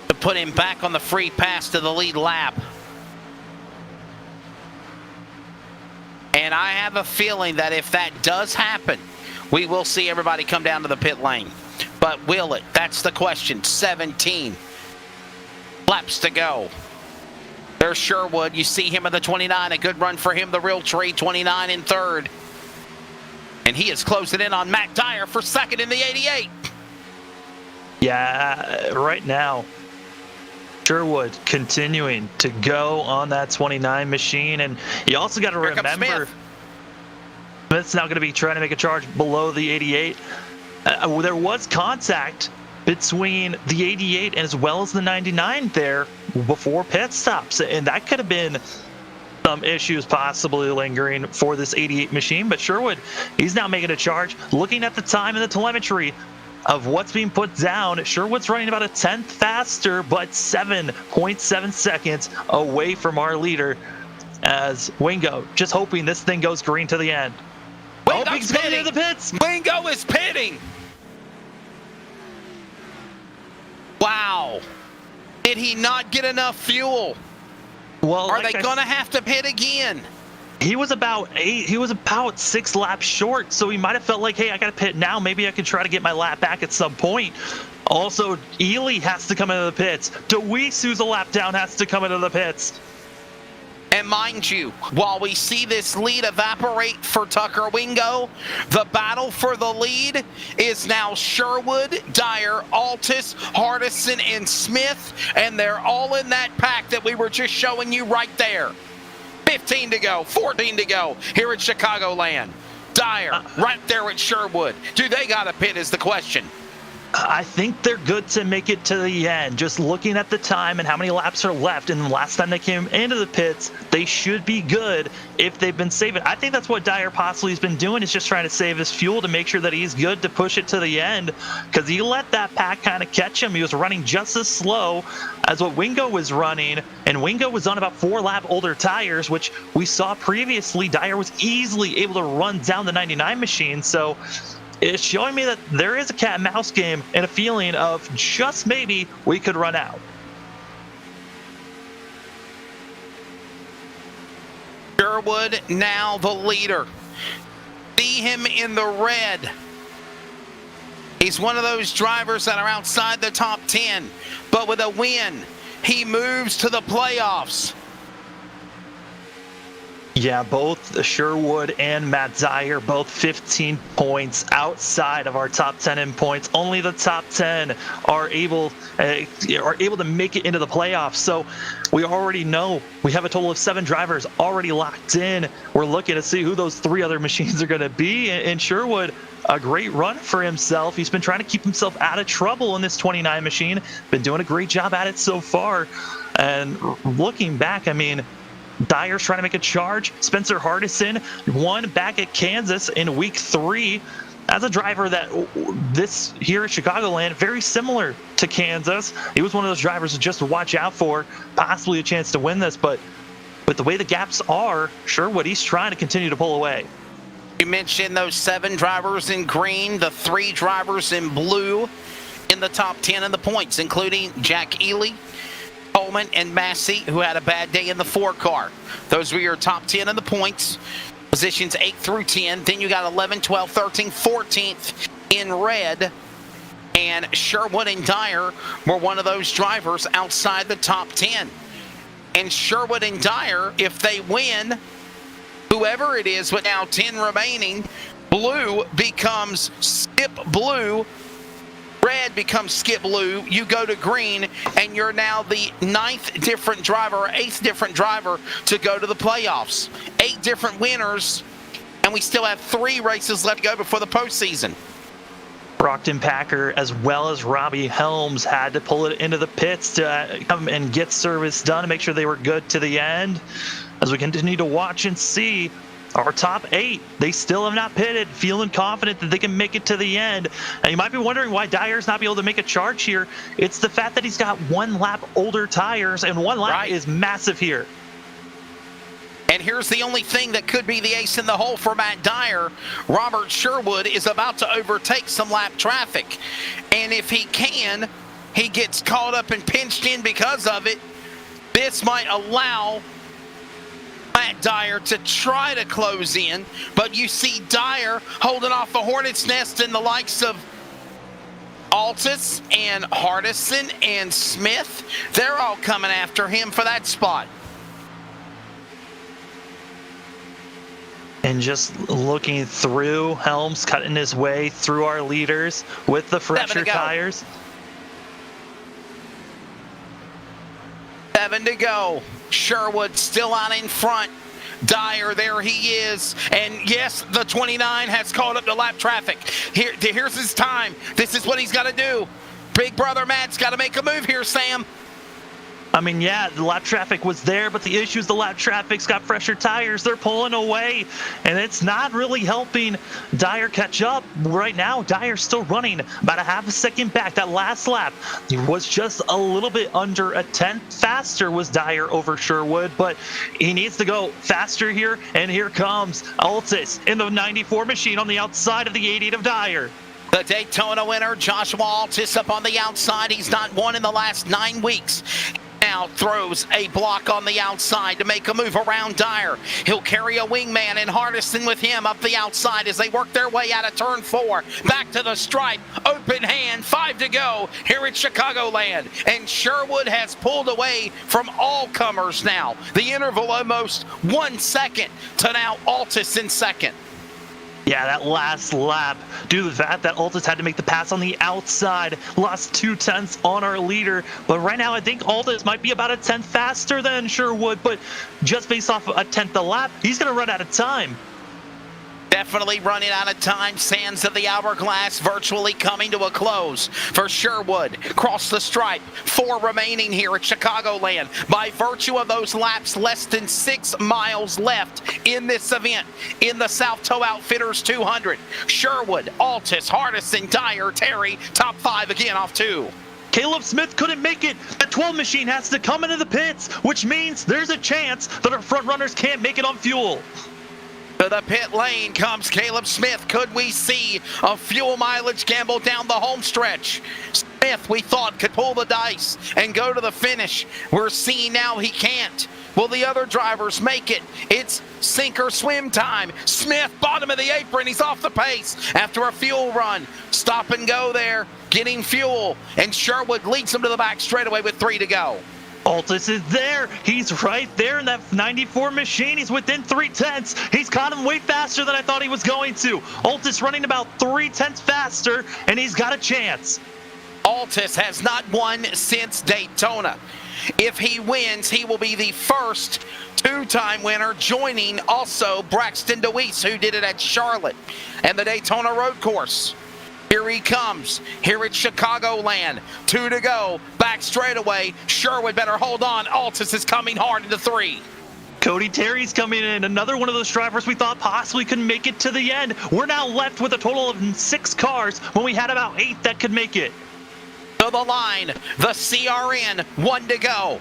to put him back on the free pass to the lead lap. And I have a feeling that if that does happen, we will see everybody come down to the pit lane. But will it? That's the question. 17 laps to go. There's Sherwood. You see him in the 29. A good run for him, the real tree. 29 in third. And he is closing in on Matt Dyer for second in the 88. Yeah, right now, Sherwood continuing to go on that 29 machine. And you also got to remember, Smith's now going to be trying to make a charge below the 88. There was contact between the 88 as well as the 99 there before pit stops. And that could have been some issues possibly lingering for this 88 machine. But Sherwood, he's now making a charge. Looking at the time in the telemetry of what's being put down, Sherwood's running about a tenth faster, but 7.7 seconds away from our leader, as Wingo just hoping this thing goes green to the end. Wingo's pitting in the pits. Wingo is pitting. Wow. Did he not get enough fuel? Well, Are they going to have to pit again? He was about 6 laps short, so he might have felt like, hey, I got to pit now. Maybe I can try to get my lap back at some point. Also, Ely has to come into the pits. DeWeese, who's a lap down, has to come into the pits. And mind you, while we see this lead evaporate for Tucker Wingo, the battle for the lead is now Sherwood, Dyer, Altus, Hardison, and Smith, and they're all in that pack that we were just showing you right there. 15 to go, 14 to go here at Chicagoland. Dyer right there at Sherwood. Do they got a pit is the question. I think they're good to make it to the end. Just looking at the time and how many laps are left, and the last time they came into the pits, they should be good if they've been saving. I think that's what Dyer possibly has been doing, is just trying to save his fuel to make sure that he's good to push it to the end, because he let that pack kind of catch him. He was running just as slow as what Wingo was running, and Wingo was on about 4 lap older tires, which we saw previously. Dyer was easily able to run down the 99 machine, so it's showing me that there is a cat and mouse game and a feeling of just maybe we could run out. Sherwood now the leader. See him in the red. He's one of those drivers that are outside the top 10, but with a win he moves to the playoffs. Yeah, both Sherwood and Matt Dyer, both 15 points outside of our top 10 in points. Only the top 10 are able to make it into the playoffs. So we already know we have a total of 7 drivers already locked in. We're looking to see who those 3 other machines are going to be. And Sherwood, a great run for himself. He's been trying to keep himself out of trouble in this 29 machine. Been doing a great job at it so far. And looking back, I mean, Dyer's trying to make a charge. Spencer Hardison won back at Kansas in week 3 as a driver that this here at Chicagoland, very similar to Kansas. He was one of those drivers to just watch out for, possibly a chance to win this. But with the way the gaps are, Sherwood, he's trying to continue to pull away. You mentioned those 7 drivers in green, the 3 drivers in blue in the top 10 in the points, including Jack Ely, Coleman, and Massey, who had a bad day in the 4 car. Those were your top 10 in the points, positions 8 through 10. Then you got 11, 12, 13, 14th in red. And Sherwood and Dyer were one of those drivers outside the top 10. And Sherwood and Dyer, if they win, whoever it is with now 10 remaining, blue becomes skip blue. Red becomes skip blue, you go to green, and you're now the 9th different driver or 8th different driver to go to the playoffs. 8 different winners, and we still have 3 races left to go before the postseason. Brockton Packer, as well as Robbie Helms, had to pull it into the pits to come and get service done to make sure they were good to the end. As we continue to watch and see, our top 8, they still have not pitted, feeling confident that they can make it to the end. And you might be wondering why Dyer's not be able to make a charge here. It's the fact that he's got 1 lap older tires, and 1 lap is massive here. And here's the only thing that could be the ace in the hole for Matt Dyer. Robert Sherwood is about to overtake some lap traffic. And if he can, he gets caught up and pinched in because of it. This might allow Matt Dyer to try to close in, but you see Dyer holding off a hornet's nest in the likes of Altus and Hardison and Smith. They're all coming after him for that spot. And just looking through, Helms cutting his way through our leaders with the fresher tires. 7 to go. Sherwood still out in front. Dyer, there he is. And yes, the 29 has caught up to lap traffic. Here's his time. This is what he's got to do. Big brother Matt's got to make a move here, Sam. I mean, yeah, the lap traffic was there, but the issue is the lap traffic's got fresher tires. They're pulling away, and it's not really helping Dyer catch up. Right now, Dyer's still running about a half a second back. That last lap, he was just a little bit under a tenth faster was Dyer over Sherwood, but he needs to go faster here, and here comes Altus in the 94 machine on the outside of the 88 of Dyer. The Daytona winner, Joshua Altus, up on the outside. He's not won in the last 9 weeks. Now throws a block on the outside to make a move around Dyer. He'll carry a wingman and Hardison with him up the outside as they work their way out of turn 4. Back to the stripe, open hand, 5 to go here at Chicagoland. And Sherwood has pulled away from all comers now. The interval almost 1 second to now Altus in second. Yeah, that last lap, due to the fact that Altus had to make the pass on the outside, lost 2 tenths on our leader. But right now, I think Altus might be about a tenth faster than Sherwood, but just based off a tenth a lap, he's going to run out of time. Definitely running out of time. Sands of the hourglass virtually coming to a close for Sherwood. Cross the stripe. 4 remaining here at Chicagoland. By virtue of those laps, less than 6 miles left in this event in the South Tow Outfitters 200. Sherwood, Altus, Hardison, Dyer, Terry, top 5 again off 2. Caleb Smith couldn't make it. The 12 machine has to come into the pits, which means there's a chance that our front runners can't make it on fuel. To the pit lane comes Caleb Smith. Could we see a fuel mileage gamble down the home stretch? Smith, we thought, could pull the dice and go to the finish. We're seeing now he can't. Will the other drivers make it? It's sink or swim time. Smith, bottom of the apron. He's off the pace after a fuel run. Stop and go there, getting fuel. And Sherwood leads him to the back straightaway with 3 to go. Altus is there. He's right there in that 94 machine. He's within 3/10. He's caught him way faster than I thought he was going to. Altus running about 3/10 faster, and he's got a chance. Altus has not won since Daytona. If he wins, he will be the first two-time winner, joining also Braxton DeWeese, who did it at Charlotte and the Daytona Road Course. Here he comes, here at Chicagoland. 2 to go, back straightaway. Sherwood better hold on. Altus is coming hard into 3. Cody Terry's coming in, another one of those drivers we thought possibly couldn't make it to the end. We're now left with a total of 6 cars when we had about 8 that could make it. To the line, the CRN, 1 to go.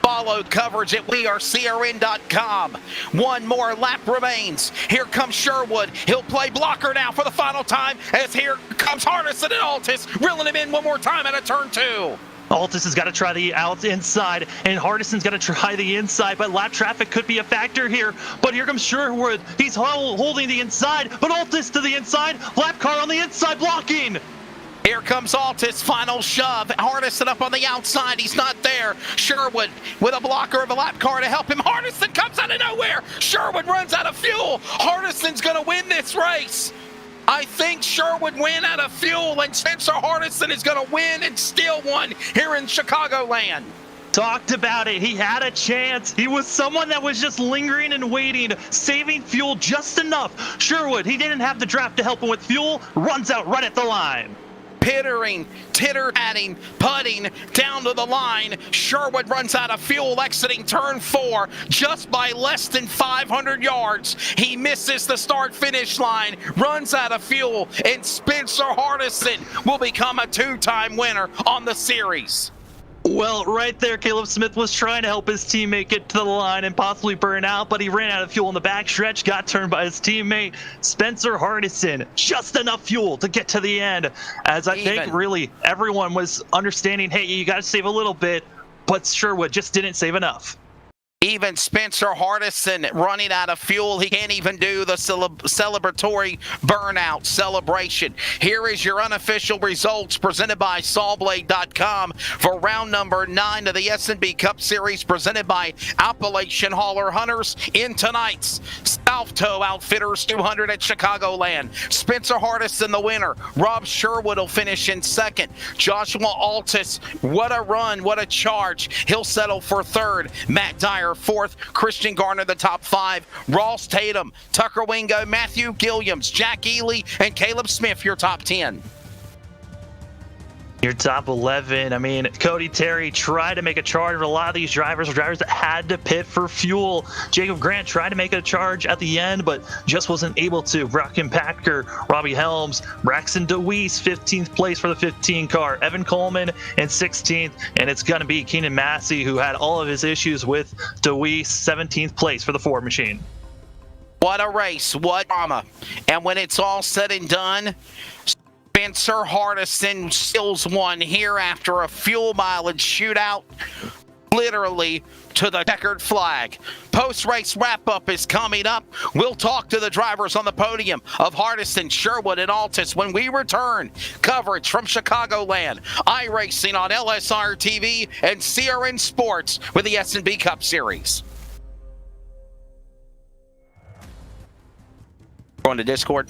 Follow coverage at wearecrn.com. 1 more lap remains. Here comes Sherwood. He'll play blocker now for the final time, as here comes Hardison and Altus, reeling him in one more time at a turn 2. Altus has got to try the inside, and Hardison's got to try the inside, but lap traffic could be a factor here. But here comes Sherwood. He's holding the inside, but Altus to the inside. Lap car on the inside blocking. Here comes Altus, final shove. Hardison up on the outside. He's not there. Sherwood with a blocker of a lap car to help him. Hardison comes out of nowhere. Sherwood runs out of fuel. Hardison's going to win this race. I think Sherwood win out of fuel, and Spencer Hardison is going to win and steal one here in Chicagoland. Talked about it. He had a chance. He was someone that was just lingering and waiting, saving fuel just enough. Sherwood, he didn't have the draft to help him with fuel, runs out right at the line. Pittering, titter-tatting, putting down to the line. Sherwood runs out of fuel exiting turn 4 just by less than 500 yards. He misses the start-finish line, runs out of fuel, and Spencer Hardison will become a 2-time winner on the series. Well, right there, Caleb Smith was trying to help his teammate get to the line and possibly burn out, but he ran out of fuel in the backstretch, got turned by his teammate, Spencer Hardison. Just enough fuel to get to the end, as I think really everyone was understanding, hey, you got to save a little bit, but Sherwood just didn't save enough. Even Spencer Hardison running out of fuel. He can't even do the celebratory burnout celebration. Here is your unofficial results presented by Sawblade.com for round number 9 of the SNB Cup Series, presented by Appalachian Holler Hunters in tonight's South Toe Outfitters 200 at Chicagoland. Spencer Hardison the winner. Rob Sherwood will finish in second. Joshua Altus, what a run, what a charge. He'll settle for third. Matt Dyer fourth. Christian Garner the top 5. Ross Tatum, Tucker Wingo, Matthew Gilliams, Jack Ely, and Caleb Smith your top 10. Your top 11, I mean, Cody Terry tried to make a charge, but a lot of these drivers were drivers that had to pit for fuel. Jacob Grant tried to make a charge at the end, but just wasn't able to. Brocken Packer, Robbie Helms, Braxton DeWeese, 15th place for the 15 car. Evan Coleman in 16th, and it's going to be Keenan Massey, who had all of his issues with DeWeese, 17th place for the Ford machine. What a race, what drama. And when it's all said and done, Spencer Hardison steals one here after a fuel mileage shootout, literally to the checkered flag. Post-race wrap-up is coming up. We'll talk to the drivers on the podium of Hardison, Sherwood, and Altus when we return. Coverage from Chicagoland, iRacing on LSR TV, and CRN Sports with the SNB Cup Series. Going to Discord.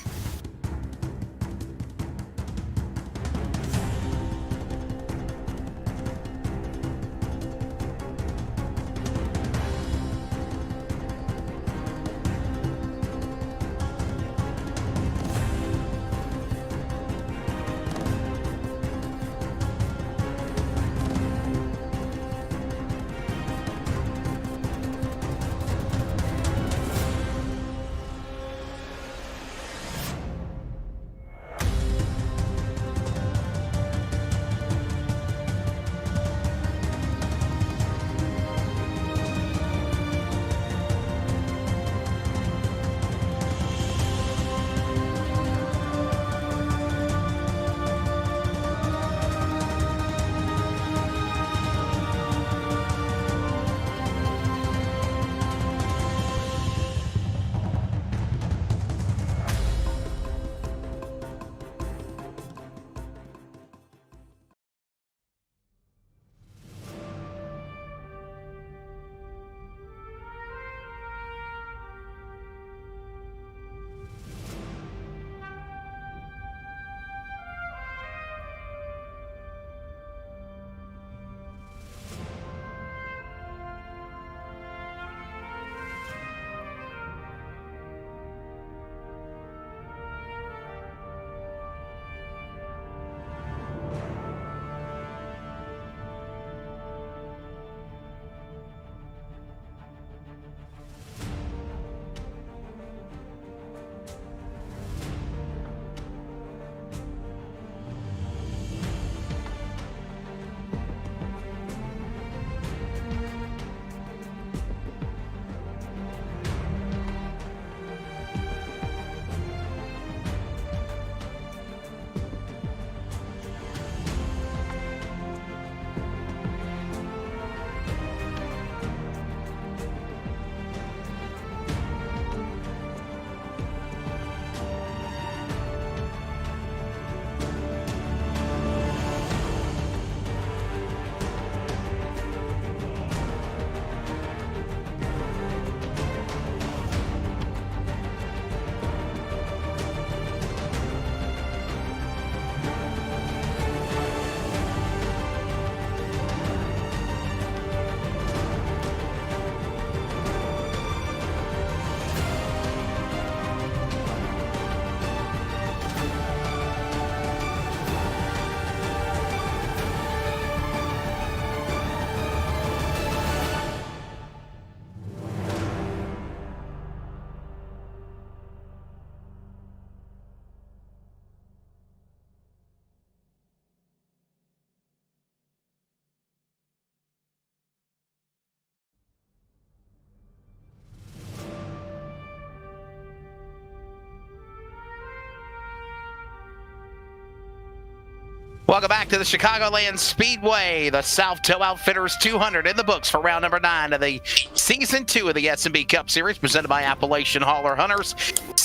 Welcome back to the Chicagoland Speedway. The South Toe Outfitters 200 in the books for round number 9 of the Season 2 of the SNB Cup Series, presented by Appalachian Holler Hunters.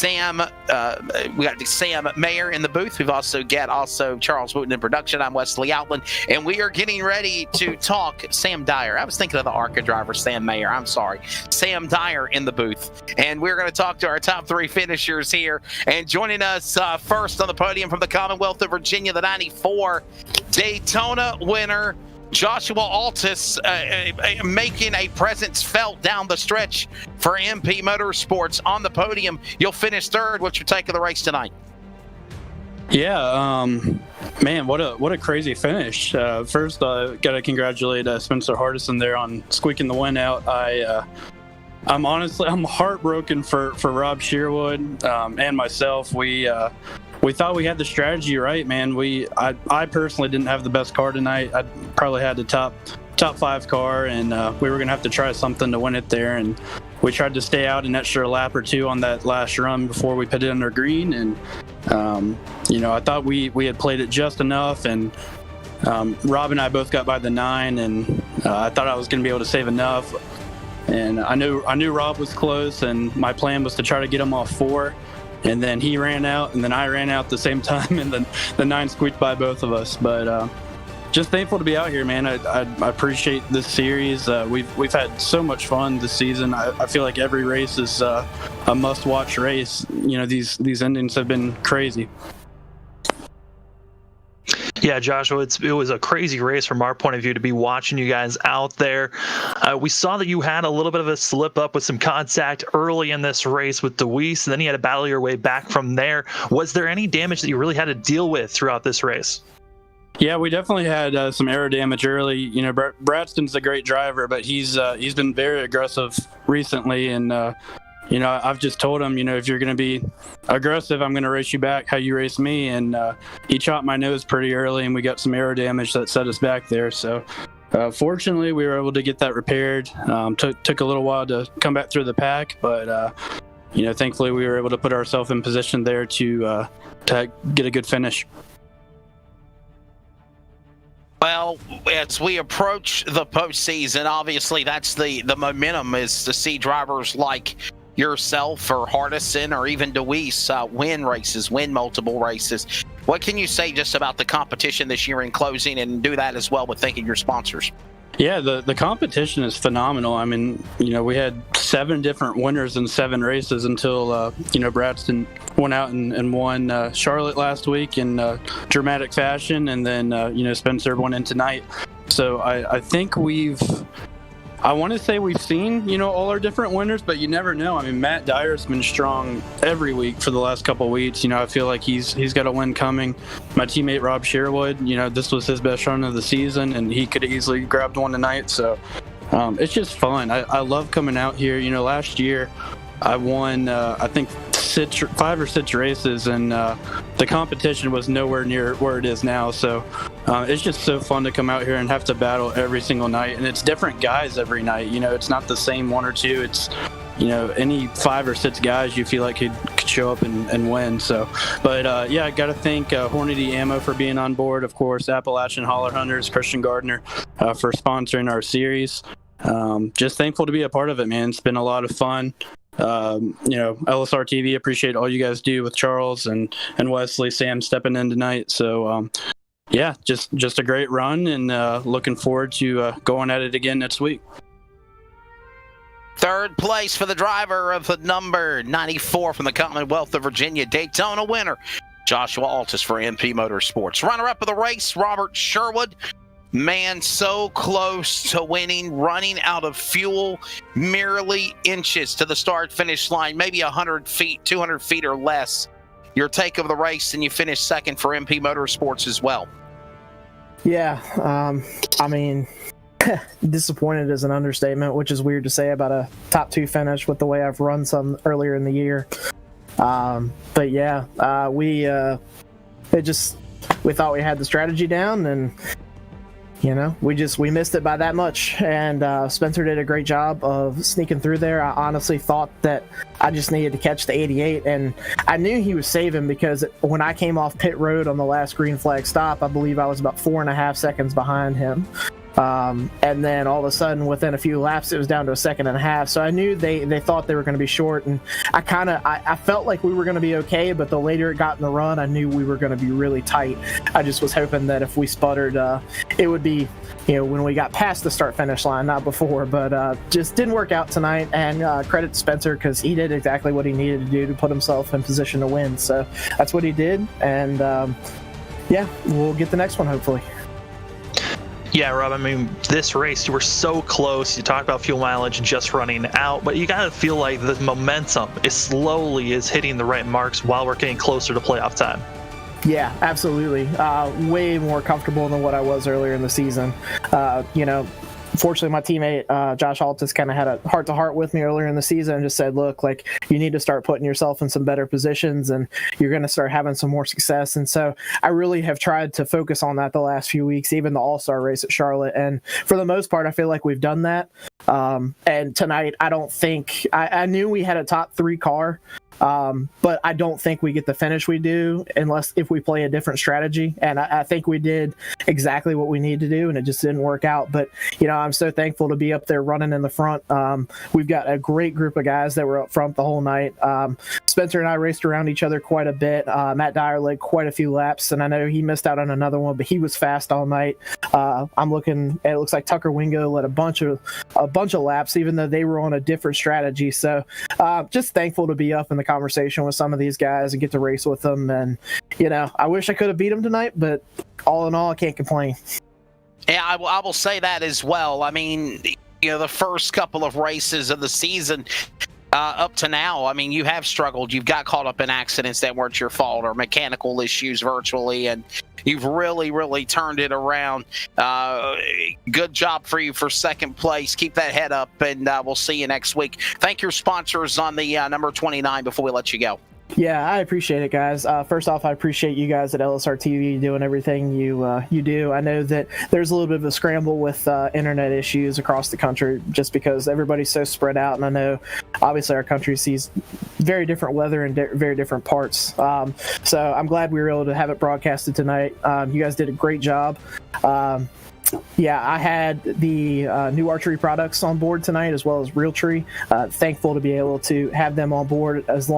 We got Sam Mayer in the booth. We've also got Charles Wooten in production. I'm Wesley Outland, and we are getting ready to talk Sam Dyer. I was thinking of the ARCA driver, Sam Mayer. I'm sorry. Sam Dyer in the booth. And we're going to talk to our top 3 finishers here. And joining us first on the podium from the Commonwealth of Virginia, the 94 Daytona winner, Joshua Altus, making a presence felt down the stretch for MP Motorsports on the podium. You'll finish 3rd. What's your take of the race tonight? Yeah, man, what a crazy finish. First, got to congratulate Spencer Hardison there on squeaking the win out. I'm heartbroken for Rob Sherwood and myself. We thought we had the strategy right, man. I personally didn't have the best car tonight. I probably had the top 5 car, and we were gonna have to try something to win it there. And we tried to stay out an extra lap or 2 on that last run before we put it under green. And I thought we had played it just enough. And Rob and I both got by the 9, and I thought I was gonna be able to save enough. And I knew Rob was close, and my plan was to try to get him off 4. And then he ran out, and then I ran out at the same time, and then the 9 squeaked by both of us. But just thankful to be out here, man. I appreciate this series. We've had so much fun this season. I feel like every race is a must-watch race. These endings have been crazy. Yeah, Joshua, it was a crazy race from our point of view to be watching you guys out there. We saw that you had a little bit of a slip up with some contact early in this race with DeWeese, and then you had to battle your way back from there. Was there any damage that you really had to deal with throughout this race? Yeah, we definitely had some aero damage early. Bradston's a great driver, but he's been very aggressive recently, and I've just told him, if you're going to be aggressive, I'm going to race you back how you race me. And he chopped my nose pretty early, and we got some aero damage that set us back there. So fortunately, we were able to get that repaired. Took a little while to come back through the pack, but thankfully we were able to put ourselves in position there to get a good finish. Well, as we approach the postseason, obviously that's the momentum is to see drivers like yourself or Hardison or even DeWeese win multiple races. What can you say just about the competition this year in closing, and do that as well with thanking your sponsors? Yeah, the competition is phenomenal. I mean, we had 7 different winners in 7 races until, Bradston went out and won Charlotte last week in dramatic fashion, and then, Spencer won in tonight. So I think I want to say we've seen, all our different winners, but you never know. I mean, Matt Dyer's been strong every week for the last couple of weeks. I feel like he's got a win coming. My teammate Rob Sherwood, this was his best run of the season, and he could have easily grabbed one tonight. So it's just fun. I love coming out here. Last year I won, I think, 5 or 6 races, and the competition was nowhere near where it is now. So it's just so fun to come out here and have to battle every single night, and it's different guys every night. It's not the same 1 or 2. It's any 5 or 6 guys you feel like could show up and win. So but I gotta thank Hornady Ammo for being on board, of course, Appalachian Holler Hunters, Christian Gardner for sponsoring our series. Just thankful to be a part of it, man. It's been a lot of fun. LSR TV, appreciate all you guys do with Charles and Wesley, Sam stepping in tonight. So just a great run, and looking forward to going at it again next week. 3rd place for the driver of the number 94 from the Commonwealth of Virginia, Daytona winner, Joshua Altus for MP Motorsports. Runner-up of the race, Robert Sherwood. Man, so close to winning, running out of fuel, merely inches to the start-finish line, maybe 100 feet, 200 feet or less. Your take of the race, and you finished 2nd for MP Motorsports as well. Yeah, I mean, disappointed is an understatement, which is weird to say about a top 2 finish with the way I've run some earlier in the year. But yeah, we thought we had the strategy down, and we missed it by that much, and Spencer did a great job of sneaking through there. I honestly thought that I just needed to catch the 88, and I knew he was saving because when I came off pit road on the last green flag stop, I believe I was about 4.5 seconds behind him. And then all of a sudden, within a few laps, it was down to 1.5 seconds. So I knew they thought they were going to be short, and I felt like we were going to be okay. But the later it got in the run, I knew we were going to be really tight. I just was hoping that if we sputtered, it would be, when we got past the start-finish line, not before. But just didn't work out tonight. And credit to Spencer because he did exactly what he needed to do to put himself in position to win. So that's what he did, and yeah, we'll get the next one hopefully. Yeah, Rob, I mean, this race, you were so close. You talked about fuel mileage just running out, but you got to feel like the momentum is hitting the right marks while we're getting closer to playoff time. Yeah, absolutely. Way more comfortable than what I was earlier in the season. Fortunately, my teammate, Josh Altus, kind of had a heart-to-heart with me earlier in the season and just said, look, like, you need to start putting yourself in some better positions and you're going to start having some more success. And so I really have tried to focus on that the last few weeks, even the All-Star race at Charlotte. And for the most part, I feel like we've done that. And tonight, I don't think – I knew we had a top 3 car. But I don't think we get the finish we do if we play a different strategy. And I think we did exactly what we need to do, and it just didn't work out. But, I'm so thankful to be up there running in the front. We've got a great group of guys that were up front the whole night. Spencer and I raced around each other quite a bit. Matt Dyer led quite a few laps, and I know he missed out on another one, but he was fast all night. It looks like Tucker Wingo led a bunch of laps, even though they were on a different strategy. So just thankful to be up in the conversation with some of these guys and get to race with them. And I wish I could have beat them tonight, but all in all, I can't complain. Yeah, I will say that as well. I mean, the first couple of races of the season up to now, I mean, you have struggled. You've got caught up in accidents that weren't your fault or mechanical issues virtually, and you've really, really turned it around. Good job for you for second place. Keep that head up, and we'll see you next week. Thank your sponsors on the number 29 before we let you go. Yeah, I appreciate it, guys. First off, I appreciate you guys at LSR TV doing everything you do. I know that there's a little bit of a scramble with internet issues across the country just because everybody's so spread out, and I know obviously our country sees very different weather in very different parts. So I'm glad we were able to have it broadcasted tonight. You guys did a great job. Yeah, I had the new archery products on board tonight, as well as Realtree. Thankful to be able to have them on board as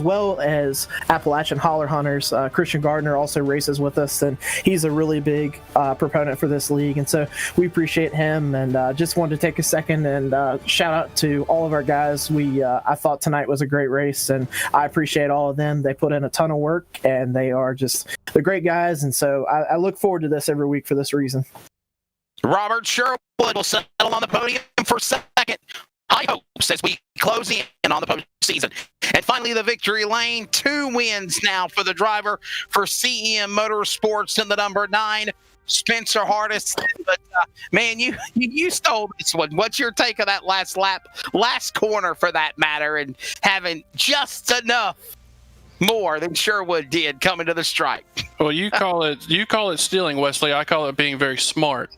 well as Appalachian Holler hunters. Christian Gardner also races with us, and he's a really big proponent for this league, and so we appreciate him. And just wanted to take a second and shout out to all of our guys. I thought tonight was a great race, and I appreciate all of them. They put in a ton of work, and they're great guys, and so I look forward to this every week for this reason. Robert Sherwood will settle on the podium for second. High hopes as we close in on the postseason. And finally, the victory lane. 2 wins now for the driver for CEM Motorsports in the number 9, Spencer Hardis. But, man, you stole this one. What's your take of that last lap, last corner for that matter, and having just enough more than Sherwood did coming to the stripe? Well, you call it stealing, Wesley. I call it being very smart.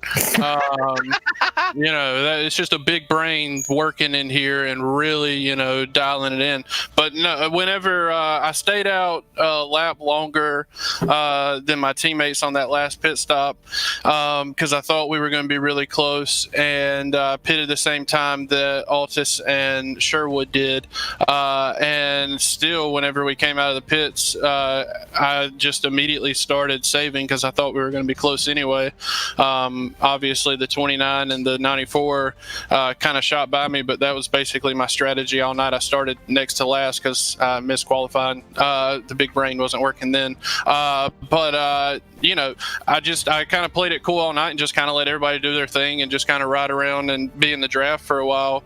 It's just a big brain working in here and really, dialing it in. But no, whenever I stayed out a lap longer than my teammates on that last pit stop, because I thought we were going to be really close, and pitted the same time that Altus and Sherwood did. And still, whenever we came out of the pits, I just immediately started saving because I thought we were going to be close anyway. Obviously, the 29 and the 94 kind of shot by me, but that was basically my strategy all night. I started next to last because I missed qualifying. The big brain wasn't working then. I kind of played it cool all night and just kind of let everybody do their thing and just kind of ride around and be in the draft for a while.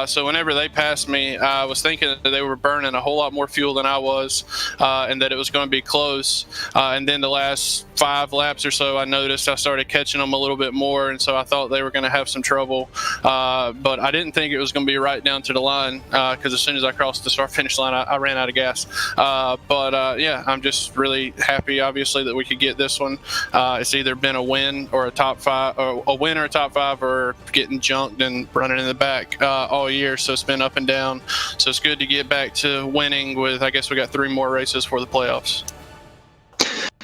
So whenever they passed me, I was thinking that they were burning a whole lot more fuel than I was, and that it was going to be close. And then the last 5 laps or so, I noticed I started catching them a little bit more, and so I thought they were going to have some trouble. But I didn't think it was going to be right down to the line, because as soon as I crossed the start-finish line, I ran out of gas. Yeah, I'm just really happy, obviously, that we could get this one. It's either been a win or a top 5, or a win or a top 5, or getting junked and running in the back all year. So it's been up and down. So it's good to get back to winning with, I guess we got 3 more races for the playoffs.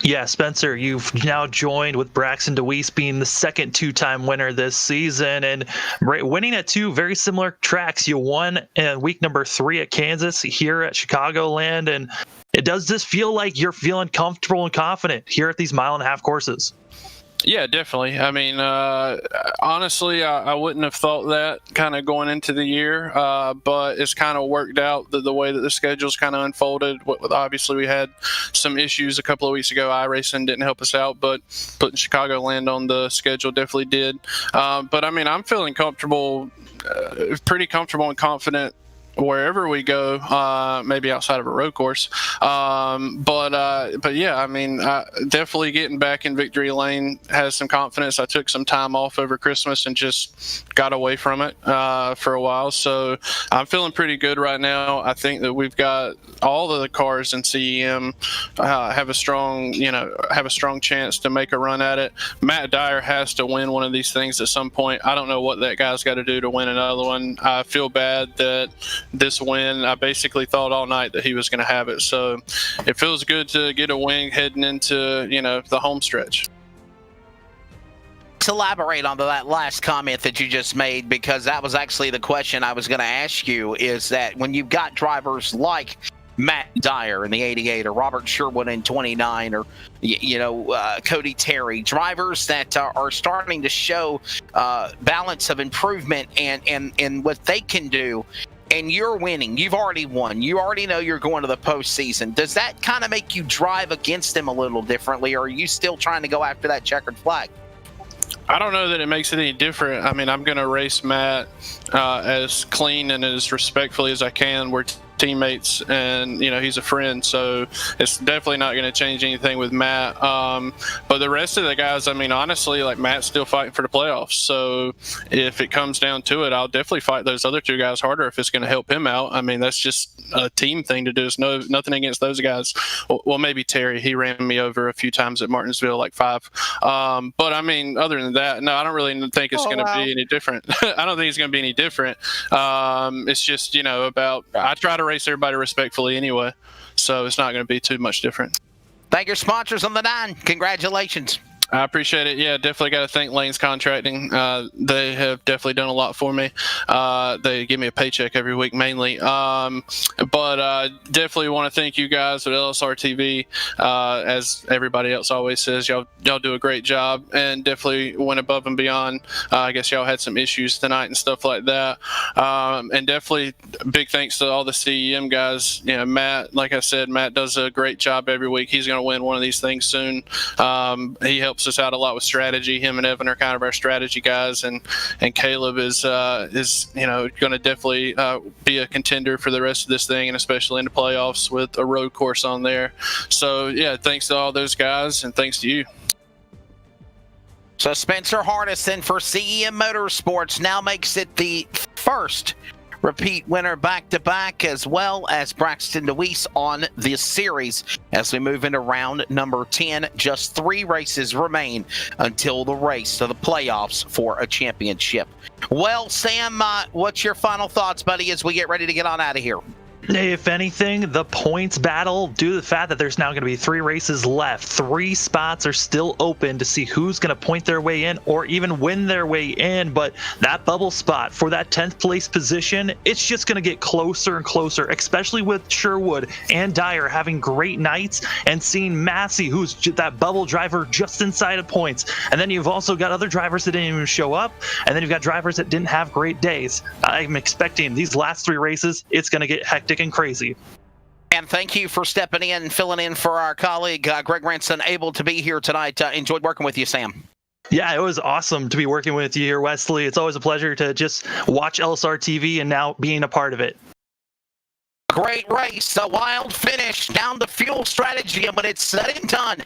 Yeah, Spencer, you've now joined with Braxton DeWeese being the second 2-time winner this season, and winning at 2 very similar tracks. You won in week number 3 at Kansas, here at Chicagoland, and it does this feel like you're feeling comfortable and confident here at these 1.5-mile courses? Yeah, definitely. I mean, honestly, I wouldn't have thought that kind of going into the year, but it's kind of worked out the way that the schedule's kind of unfolded. Obviously, we had some issues a couple of weeks ago. iRacing didn't help us out, but putting Chicagoland on the schedule definitely did. But, I mean, I'm feeling comfortable, pretty comfortable and confident wherever we go, maybe outside of a road course. But yeah, I mean, definitely getting back in victory lane has some confidence. I took some time off over Christmas and just got away from it for a while. So I'm feeling pretty good right now. I think that we've got all of the cars in CEM have a strong chance to make a run at it. Matt Dyer has to win one of these things at some point. I don't know what that guy's got to do to win another one. I feel bad that this win, I basically thought all night that he was going to have it. So it feels good to get a win heading into, the home stretch. To elaborate on that last comment that you just made, because that was actually the question I was going to ask you, is that when you've got drivers like Matt Dyer in the 88, or Robert Sherwood in 29, or Cody Terry, drivers that are starting to show balance of improvement and what they can do, and you're winning, you've already won, you already know you're going to the postseason, does that kind of make you drive against them a little differently, or are you still trying to go after that checkered flag? I don't know that it makes it any different. I mean, I'm going to race Matt as clean and as respectfully as I can. We're teammates, and he's a friend, so it's definitely not going to change anything with Matt. But the rest of the guys, I mean, honestly, like, Matt's still fighting for the playoffs, so if it comes down to it, I'll definitely fight those other 2 guys harder if it's going to help him out. I mean, that's just a team thing to do. It's nothing against those guys. Well, maybe Terry, he ran me over a few times at Martinsville, like 5. But I mean, other than that, no, I don't really think it's going to be any different. I don't think it's going to be any different. It's just, about, I try to race everybody respectfully anyway, so it's not going to be too much different. Thank your sponsors on the 9. Congratulations. I appreciate it. Yeah, definitely got to thank Lane's Contracting. They have definitely done a lot for me. They give me a paycheck every week mainly. But definitely want to thank you guys at LSR TV. As everybody else always says, y'all do a great job, and definitely went above and beyond. I guess y'all had some issues tonight and stuff like that. And definitely big thanks to all the CEM guys. Matt, like I said, Matt does a great job every week. He's going to win one of these things soon. He helps us out a lot with strategy. Him and Evan are kind of our strategy guys, and Caleb is going to definitely be a contender for the rest of this thing, and especially in the playoffs with a road course on there. So yeah, thanks to all those guys, and thanks to you. So Spencer Hardison for CEM Motorsports now makes it the first repeat winner back-to-back, as well as Braxton DeWeese on this series. As we move into round number 10, just 3 races remain until the race to the playoffs for a championship. Well, Sam, what's your final thoughts, buddy, as we get ready to get on out of here? If anything, the points battle, due to the fact that there's now going to be 3 races left, 3 spots are still open to see who's going to point their way in or even win their way in. But that bubble spot for that 10th place position, it's just going to get closer and closer, especially with Sherwood and Dyer having great nights, and seeing Massey, who's that bubble driver just inside of points. And then you've also got other drivers that didn't even show up, and then you've got drivers that didn't have great days. I'm expecting these last 3 races, it's going to get hectic and crazy. And thank you for stepping in and filling in for our colleague, Greg Ranson, able to be here tonight. Enjoyed working with you, Sam. Yeah, it was awesome to be working with you here, Wesley. It's always a pleasure to just watch LSR TV and now being a part of it. Great race, a wild finish, down to fuel strategy, and when it's said and done,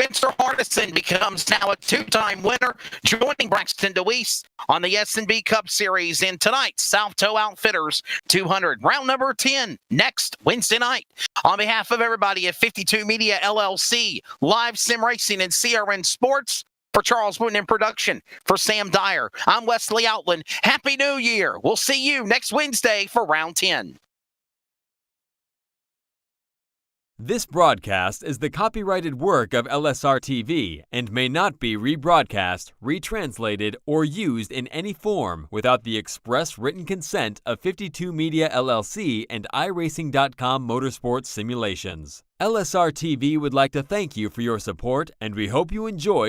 Spencer Hardison becomes now a two-time winner, joining Braxton DeWeese on the SNB Cup Series in tonight's South Toe Outfitters 200. Round number 10 next Wednesday night. On behalf of everybody at 52 Media LLC, Live Sim Racing, and CRN Sports, for Charles Wooden in production, for Sam Dyer, I'm Wesley Outland. Happy New Year. We'll see you next Wednesday for round 10. This broadcast is the copyrighted work of LSR TV and may not be rebroadcast, retranslated, or used in any form without the express written consent of 52 Media LLC and iRacing.com Motorsports Simulations. LSR TV would like to thank you for your support, and we hope you enjoy